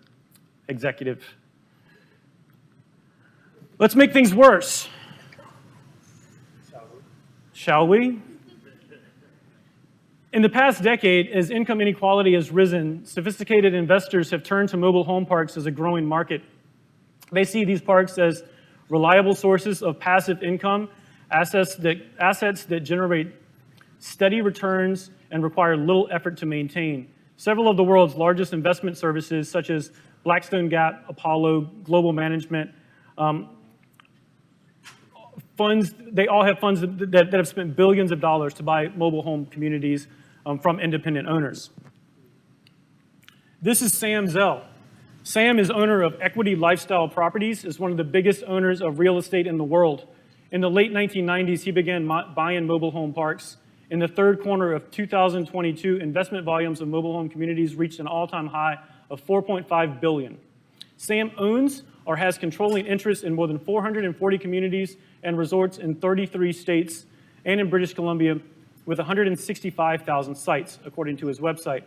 executive. Let's make things worse. Shall we? In the past decade, as income inequality has risen, sophisticated investors have turned to mobile home parks as a growing market. They see these parks as reliable sources of passive income, assets that generate steady returns and require little effort to maintain. Several of the world's largest investment services, such as Blackstone Gap, Apollo, Global Management, funds, they all have funds that have spent billions of dollars to buy mobile home communities from independent owners. This is Sam Zell. Sam is owner of Equity Lifestyle Properties, is one of the biggest owners of real estate in the world. In the late 1990s, he began buying mobile home parks. In the third quarter of 2022, investment volumes of mobile home communities reached an all-time high of $4.5 billion. Sam owns or has controlling interest in more than 440 communities and resorts in 33 states and in British Columbia with 165,000 sites, according to his website.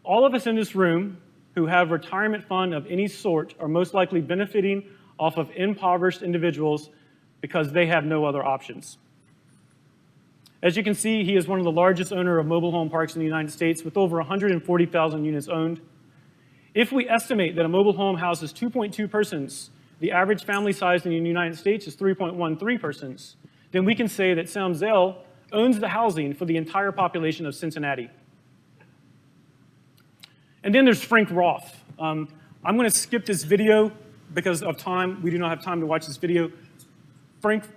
All of us in this room who have retirement fund of any sort are most likely benefiting off of impoverished individuals because they have no other options. As you can see, he is one of the largest owner of mobile home parks in the United States with over 140,000 units owned. If we estimate that a mobile home houses 2.2 persons, the average family size in the United States is 3.13 persons, then we can say that Sam Zell owns the housing for the entire population of Cincinnati. And then there's Frank Roth. I'm going to skip this video because of time. We do not have time to watch this video. Frank, do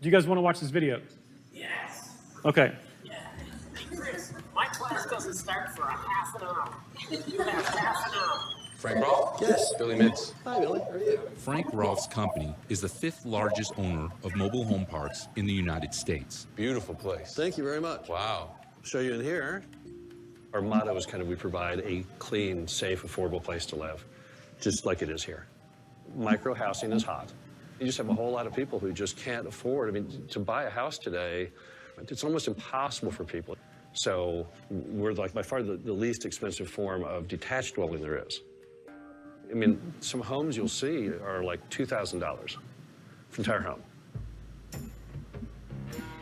you guys want to watch this video? Yes. Okay. Yeah. Hey, Chris, my class doesn't start for a half an hour. You have half an hour. Frank Roth? Yes. Billy Mitz. Hi, Billy. How are you? Frank Roth's company is the 5th largest owner of mobile home parks in the United States. Beautiful place. Thank you very much. Wow. Show you in here. Our motto is kind of we provide a clean, safe, affordable place to live, just like it is here. Micro housing is hot. You just have a whole lot of people who just can't afford. I mean, to buy a house today, it's almost impossible for people. So we're like by far the least expensive form of detached dwelling there is. I mean, some homes you'll see are like $2,000 for entire home.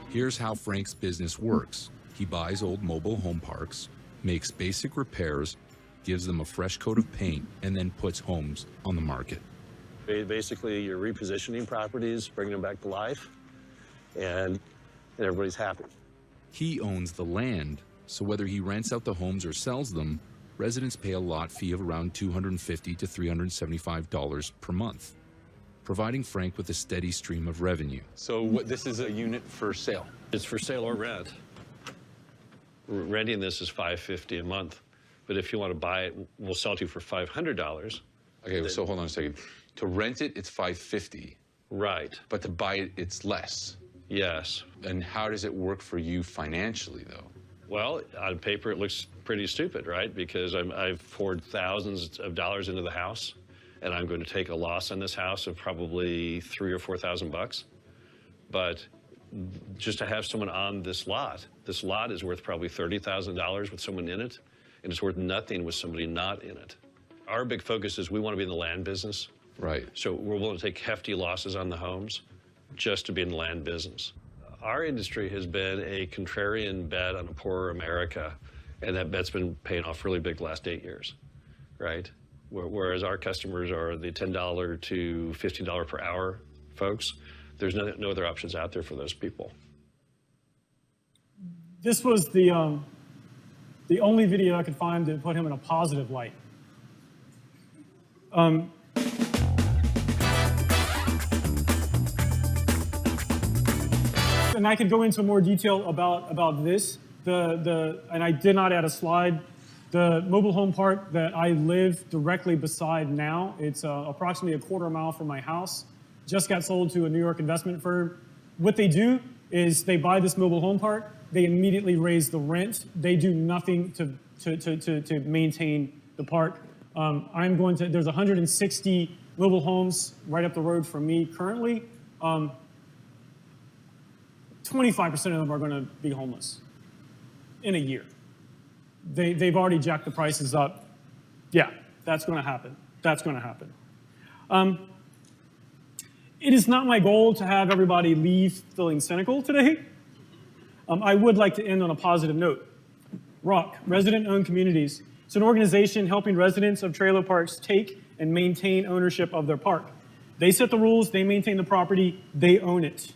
Here's how Frank's business works. He buys old mobile home parks, makes basic repairs, gives them a fresh coat of paint, and then puts homes on the market. Basically, you're repositioning properties, bringing them back to life, and everybody's happy. He owns the land, so whether he rents out the homes or sells them, residents pay a lot fee of around $250 to $375 per month, providing Frank with a steady stream of revenue. So this is a unit for sale? It's for sale or rent. Renting this is $550 a month, but if you want to buy it, we'll sell it to you for $500. Okay, so hold on a second. To rent it, it's $550. Right. But to buy it, it's less. Yes. And how does it work for you financially, though? Well, on paper, it looks pretty stupid, right? Because I've poured thousands of dollars into the house, and I'm going to take a loss on this house of probably $3,000 or $4,000. But just to have someone on this lot is worth probably $30,000 with someone in it, and it's worth nothing with somebody not in it. Our big focus is we want to be in the land business. Right. So we're willing to take hefty losses on the homes just to be in the land business. Our industry has been a contrarian bet on a poorer America, and that bet's been paying off really big the last 8 years, right? Whereas our customers are the $10 to $15 per hour folks, there's no other options out there for those people. This was the only video I could find that put him in a positive light. And I could go into more detail about this. And I did not add a slide. The mobile home park that I live directly beside now, it's approximately a quarter mile from my house. Just got sold to a New York investment firm. What they do is they buy this mobile home park, they immediately raise the rent. They do nothing to maintain the park. There's 160 mobile homes right up the road from me currently. 25% of them are going to be homeless in a year. They've already jacked the prices up. Yeah, that's going to happen. That's going to happen. It is not my goal to have everybody leave feeling cynical today. I would like to end on a positive note. ROC, Resident-Owned Communities. It's an organization helping residents of trailer parks take and maintain ownership of their park. They set the rules, they maintain the property, they own it.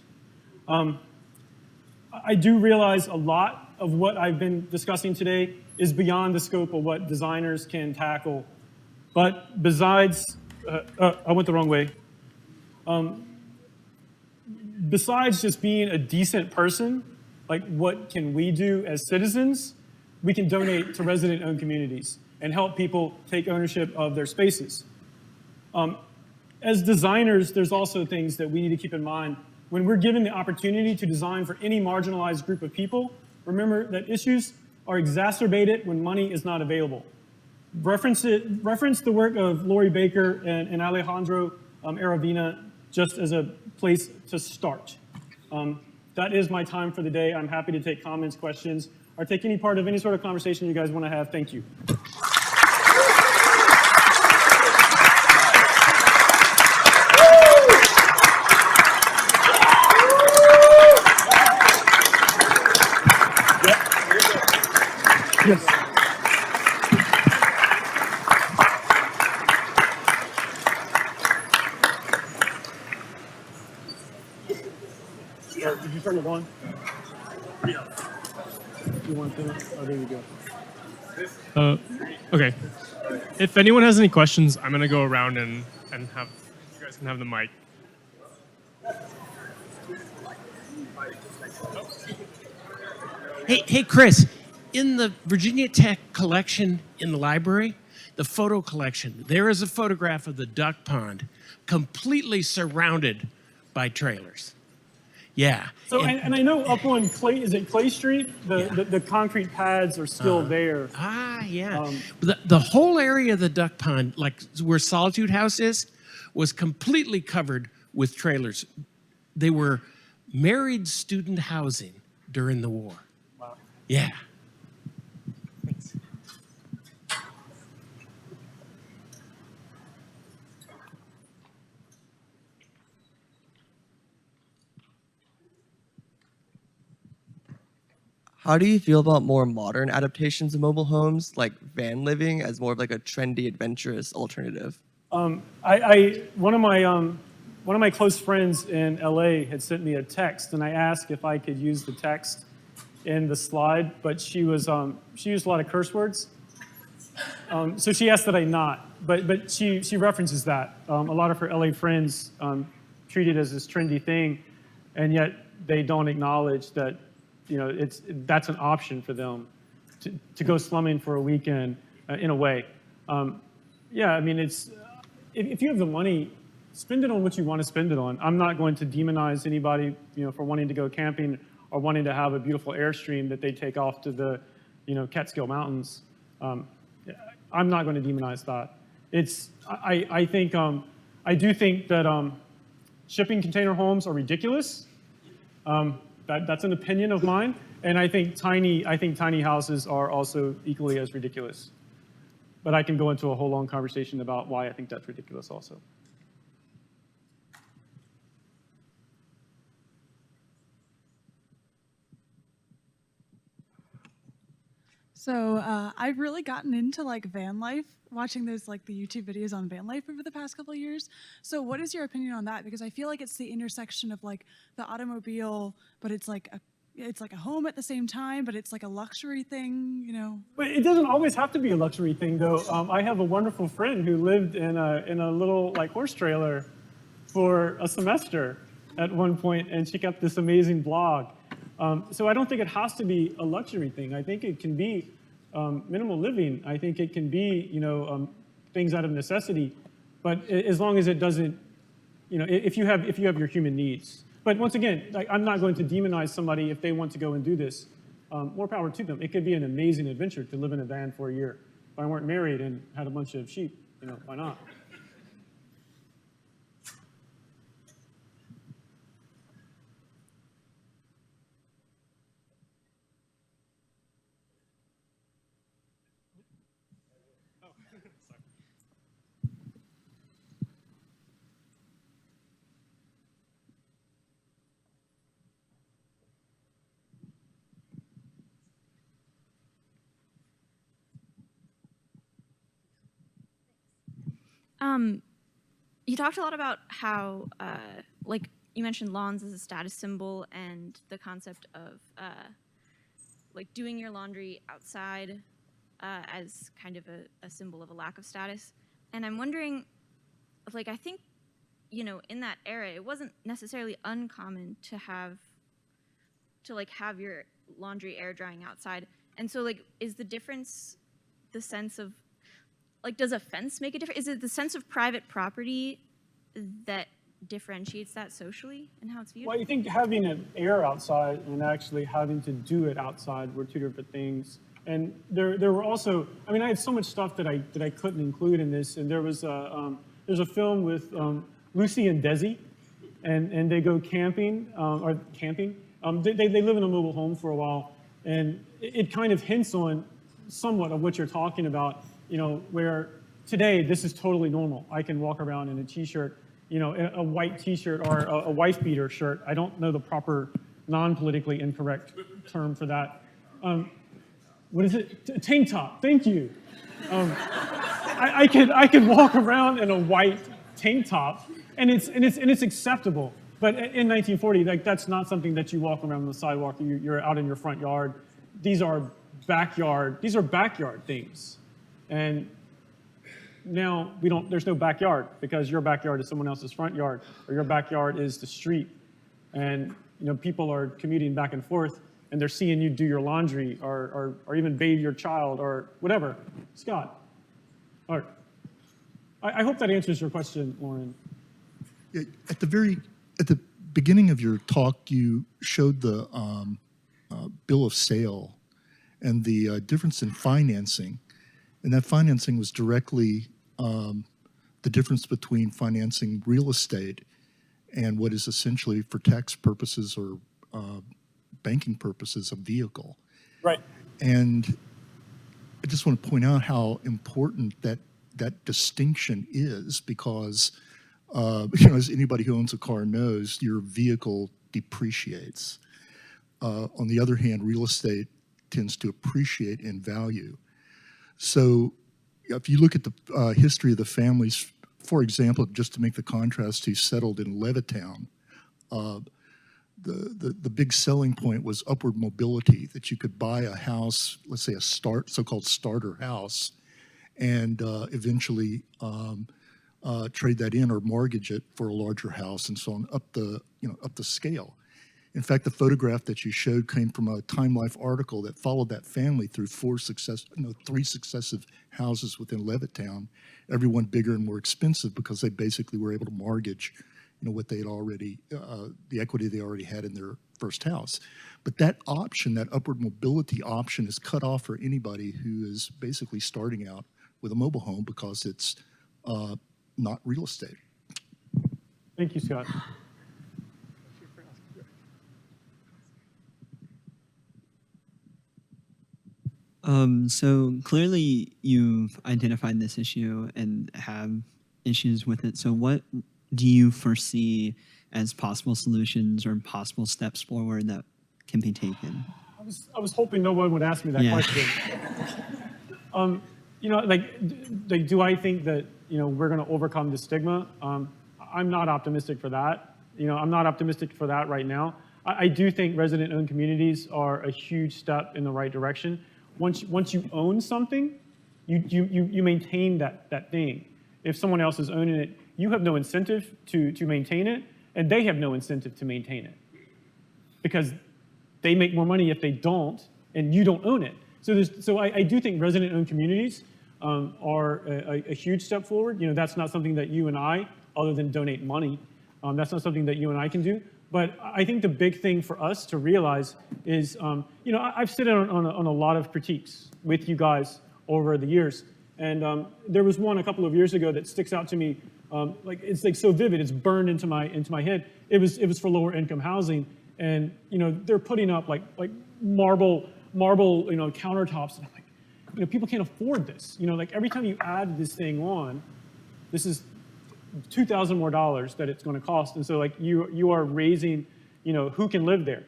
I do realize a lot of what I've been discussing today is beyond the scope of what designers can tackle. But besides, I went the wrong way. Besides just being a decent person, like what can we do as citizens? We can donate to resident-owned communities and help people take ownership of their spaces. As designers, there's also things that we need to keep in mind. When we're given the opportunity to design for any marginalized group of people, remember that issues are exacerbated when money is not available. Reference the work of Lori Baker and Alejandro Aravina just as a place to start. That is my time for the day. I'm happy to take comments, questions, or take any part of any sort of conversation you guys want to have. Thank you. Yes. Did you turn it on? Yeah. You want to? Oh, there you go. Okay. If anyone has any questions, I'm gonna go around and have you guys can have the mic. Hey, Chris. In the Virginia Tech collection in the library, the photo collection, there is a photograph of the duck pond completely surrounded by trailers. Yeah. So, and I know up on Clay, is it Clay Street? The concrete pads are still there. Yeah. The whole area of the duck pond, like where Solitude House is, was completely covered with trailers. They were married student housing during the war. Wow. Yeah. How do you feel about more modern adaptations of mobile homes, like van living, as more of like a trendy, adventurous alternative? One of my close friends in LA had sent me a text, and I asked if I could use the text in the slide, but she used a lot of curse words. So she asked that I not, but she references that. A lot of her LA friends treat it as this trendy thing, and yet they don't acknowledge that that's an option for them to go slumming for a weekend in a way. Yeah, I mean, if you have the money, spend it on what you want to spend it on. I'm not going to demonize anybody, for wanting to go camping or wanting to have a beautiful Airstream that they take off to the, Catskill Mountains. I'm not going to demonize that. I do think that shipping container homes are ridiculous. That's an opinion of mine, and I think tiny houses are also equally as ridiculous. But I can go into a whole long conversation about why I think that's ridiculous also. So I've really gotten into van life, watching those the YouTube videos on van life over the past couple of years. So what is your opinion on that? Because I feel like it's the intersection of the automobile, but it's like a home at the same time, but it's like a luxury thing, But it doesn't always have to be a luxury thing, though. I have a wonderful friend who lived in a little horse trailer for a semester at one point, and she kept this amazing blog. So I don't think it has to be a luxury thing. I think it can be minimal living. I think it can be, things out of necessity. But as long as it doesn't, if you have your human needs. But once again, like, I'm not going to demonize somebody if they want to go and do this. More power to them. It could be an amazing adventure to live in a van for a year. If I weren't married and had a bunch of sheep, why not? You talked a lot about how, like, you mentioned lawns as a status symbol and the concept of, like, doing your laundry outside as kind of a symbol of a lack of status. And I'm wondering, like, I think, in that era, it wasn't necessarily uncommon to have your laundry air drying outside. And so, like, is the difference the sense of, like, does a fence make a difference? Is it the sense of private property that differentiates that socially and how it's viewed? Well, I think having an air outside and actually having to do it outside were two different things. And there were also, I mean, I had so much stuff that I couldn't include in this. And there was there's a film with Lucy and Desi, and they go camping. They live in a mobile home for a while, and it kind of hints on somewhat of what you're talking about. Where today this is totally normal. I can walk around in a t-shirt, a white t-shirt or a wife beater shirt. I don't know the proper non-politically incorrect term for that. What is it? A tank top. Thank you. I could walk around in a white tank top, and it's acceptable. But in 1940, like, that's not something that you walk around on the sidewalk. You're out in your front yard. These are backyard things. And now there's no backyard, because your backyard is someone else's front yard, or your backyard is the street. And people are commuting back and forth, and they're seeing you do your laundry or even bathe your child or whatever. Scott. All right. I hope that answers your question, Lauren. Yeah, at the beginning of your talk, you showed the bill of sale and the difference in financing. And that financing was directly the difference between financing real estate and what is essentially, for tax purposes or banking purposes, a vehicle. Right. And I just want to point out how important that distinction is, because as anybody who owns a car knows, your vehicle depreciates. On the other hand, real estate tends to appreciate in value. So if you look at the history of the families, for example, just to make the contrast, who settled in Levittown, the big selling point was upward mobility, that you could buy a house, let's say a so-called starter house, and eventually trade that in or mortgage it for a larger house, and so on, up the scale. In fact, the photograph that you showed came from a Time Life article that followed that family through three successive houses within Levittown, every one bigger and more expensive, because they basically were able to mortgage, what they had already, the equity they already had in their first house. But that option, that upward mobility option, is cut off for anybody who is basically starting out with a mobile home, because it's not real estate. Thank you, Scott. So clearly you've identified this issue and have issues with it. So what do you foresee as possible solutions or possible steps forward that can be taken? I was hoping no one would ask me that question. Do I think that, we're going to overcome the stigma? I'm not optimistic for that. I'm not optimistic for that right now. I do think resident-owned communities are a huge step in the right direction. Once you own something, you maintain that thing. If someone else is owning it, you have no incentive to maintain it, and they have no incentive to maintain it, because they make more money if they don't, and you don't own it. So I do think resident-owned communities are a huge step forward. That's not something that you and I, other than donate money, that's not something that you and I can do. But I think the big thing for us to realize is, I've sit on a lot of critiques with you guys over the years. And there was one a couple of years ago that sticks out to me. It's like so vivid, it's burned into my head. It was for lower income housing. And they're putting up like marble countertops. And I'm like, people can't afford this. Like every time you add this thing on, this is $2,000 more that it's going to cost, and so like you are raising, who can live there.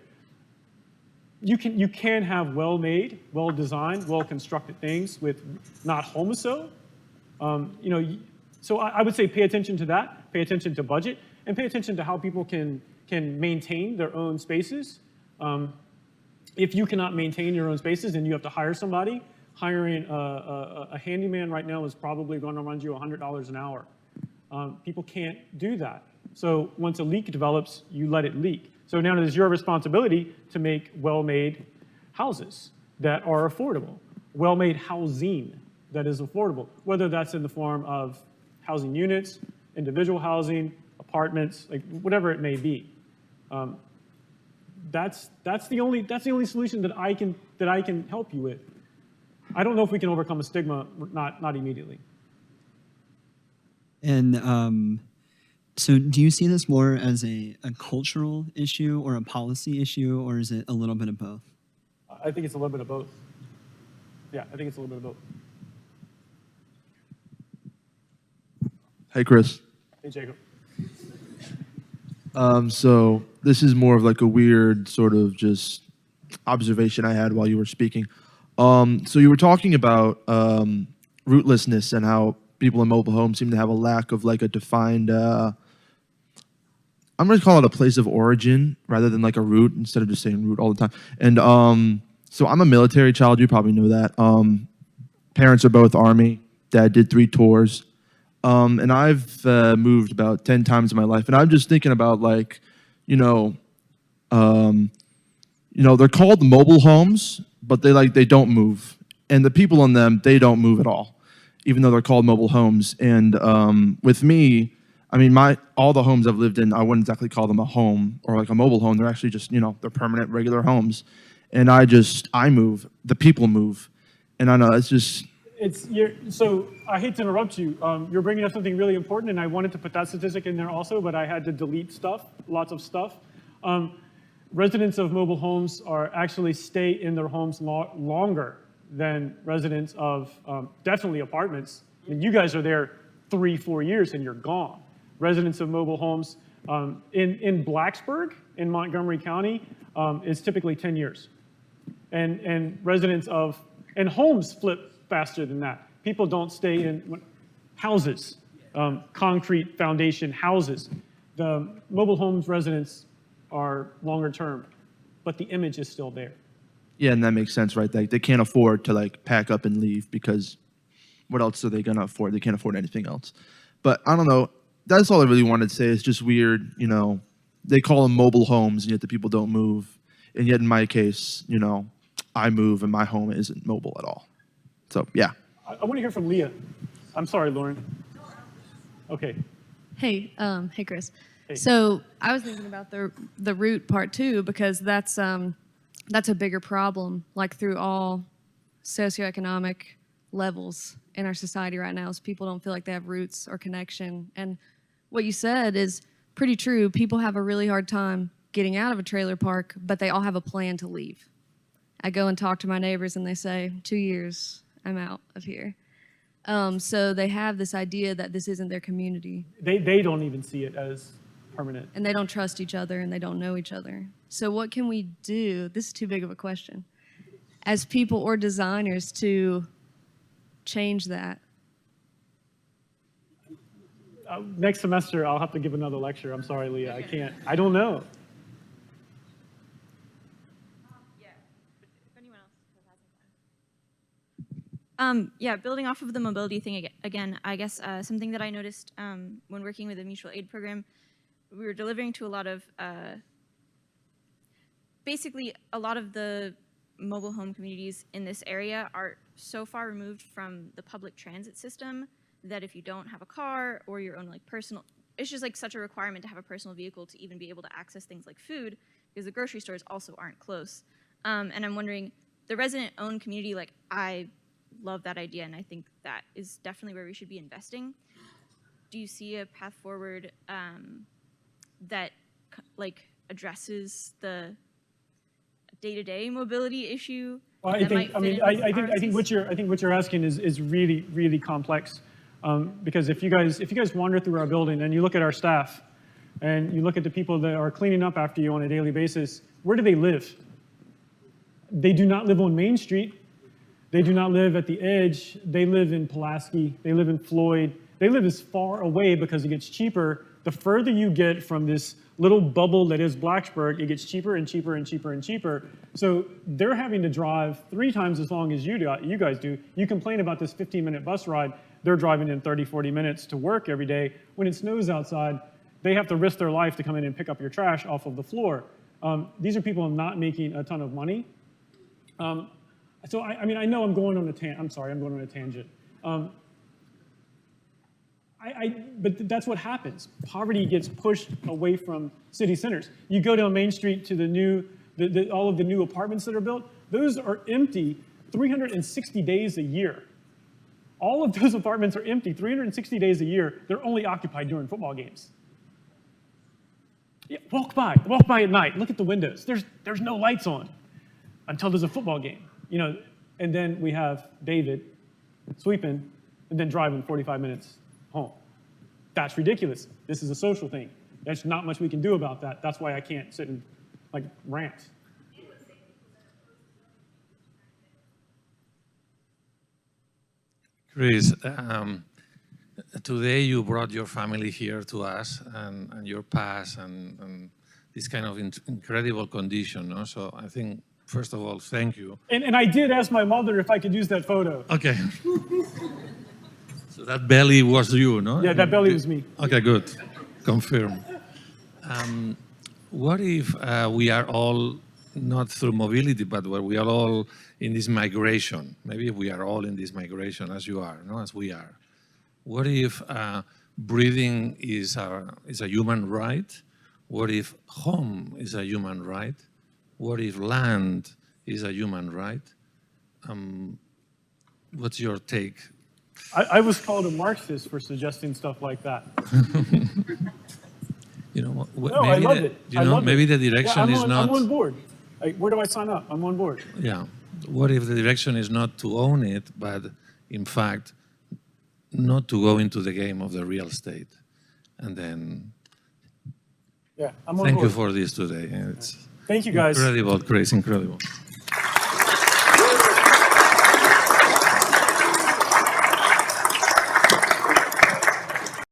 You can have well-made, well-designed, well-constructed things with not homoso. So I would say pay attention to that, pay attention to budget, and pay attention to how people can maintain their own spaces. If you cannot maintain your own spaces and you have to hire somebody, hiring a handyman right now is probably going to run you $100 an hour. People can't do that. So once a leak develops, you let it leak. So now it is your responsibility to make well-made houses that are affordable, well-made housing that is affordable, whether that's in the form of housing units, individual housing, apartments, like whatever it may be. That's the only solution that I can help you with. I don't know if we can overcome a stigma, not immediately. And so do you see this more as a cultural issue or a policy issue, or is it a little bit of both? I think it's a little bit of both. Yeah, I think it's a little bit of both. Hey, Chris. Hey, Jacob. So this is more of like a weird sort of just observation I had while you were speaking. So you were talking about rootlessness and how people in mobile homes seem to have a lack of like a defined, I'm going to call it a place of origin rather than like a root instead of just saying root all the time. And so I'm a military child. You probably know that. Parents are both Army. Dad did 3 tours. And I've moved about 10 times in my life. And I'm just thinking about like, they're called mobile homes, but they don't move. And the people in them, they don't move at all, even though they're called mobile homes. And with me, I mean, all the homes I've lived in, I wouldn't exactly call them a home or like a mobile home. They're actually just, they're permanent, regular homes. And I move, the people move. And I know it's just... So I hate to interrupt you. You're bringing up something really important, and I wanted to put that statistic in there also, but I had to delete lots of stuff. Residents of mobile homes actually stay in their homes longer than residents of definitely apartments. I mean, you guys are there 3-4 years and you're gone. Residents of mobile homes in Blacksburg, in Montgomery County, is typically 10 years. And residents and homes flip faster than that. People don't stay in houses, concrete foundation houses. The mobile homes residents are longer term, but the image is still there. Yeah, and that makes sense, right? They can't afford to like pack up and leave because what else are they gonna afford? They can't afford anything else. But I don't know. That's all I really wanted to say. It's just weird, they call them mobile homes and yet the people don't move. And yet in my case, I move and my home isn't mobile at all. So, yeah. I want to hear from Leah. I'm sorry, Lauren. Okay. Hey, Chris. Hey. So I was thinking about the root part too, because that's a bigger problem, like through all socioeconomic levels in our society right now, is people don't feel like they have roots or connection. And what you said is pretty true. People have a really hard time getting out of a trailer park, but they all have a plan to leave. I go and talk to my neighbors and they say, 2 years, I'm out of here. So they have this idea that this isn't their community. They don't even see it as permanent. And they don't trust each other and they don't know each other. So what can we do? This is too big of a question. As people or designers to change that? Next semester, I'll have to give another lecture. I'm sorry, Leah. I can't. I don't know. Yeah, building off of the mobility thing again, I guess something that I noticed when working with a mutual aid program, we were delivering to a lot of, basically a lot of the mobile home communities in this area are so far removed from the public transit system that if you don't have a car or your own like personal, it's just like such a requirement to have a personal vehicle to even be able to access things like food, because the grocery stores also aren't close. And I'm wondering, the resident-owned community, like, I love that idea, and I think that is definitely where we should be investing. Do you see a path forward that like addresses the day-to-day mobility issue? Well, I think what you're asking is really, really complex, because if you guys wander through our building and you look at our staff, and you look at the people that are cleaning up after you on a daily basis, where do they live? They do not live on Main Street. They do not live at the edge. They live in Pulaski. They live in Floyd. They live as far away because it gets cheaper. The further you get from this little bubble that is Blacksburg, it gets cheaper and cheaper and cheaper and cheaper. So they're having to drive 3 times as long as you guys do. You complain about this 15-minute bus ride. They're driving in 30, 40 minutes to work every day. When it snows outside, they have to risk their life to come in and pick up your trash off of the floor. These are people not making a ton of money. So I mean, I know I'm going on a tangent. I'm sorry, I'm going on a tangent. But that's what happens. Poverty gets pushed away from city centers. You go down Main Street to all of the new apartments that are built. Those are empty 360 days a year. All of those apartments are empty 360 days a year. They're only occupied during football games. Yeah, walk by at night. Look at the windows. There's no lights on until there's a football game. And then we have David sweeping and then driving 45 minutes home. That's ridiculous. This is a social thing. There's not much we can do about that. That's why I can't sit and rant. Chris, today you brought your family here to us and your past and this kind of incredible condition. No? So I think, first of all, thank you. And I did ask my mother if I could use that photo. Okay. So that belly was you, no? Yeah, that belly was me. Okay, good. Confirm. What if we are all, not through mobility, but where we are all in this migration? Maybe if we are all in this migration as you are, no? As we are. What if breathing is a human right? What if home is a human right? What if land is a human right? What's your take? I was called a Marxist for suggesting stuff like that. No, maybe I love it. Maybe the direction is not. I'm on board. Where do I sign up? I'm on board. Yeah. What if the direction is not to own it, but in fact, not to go into the game of the real estate? And then. Yeah, I'm on Thank board. you for this today. It's Thank you, guys. Incredible, Chris, incredible.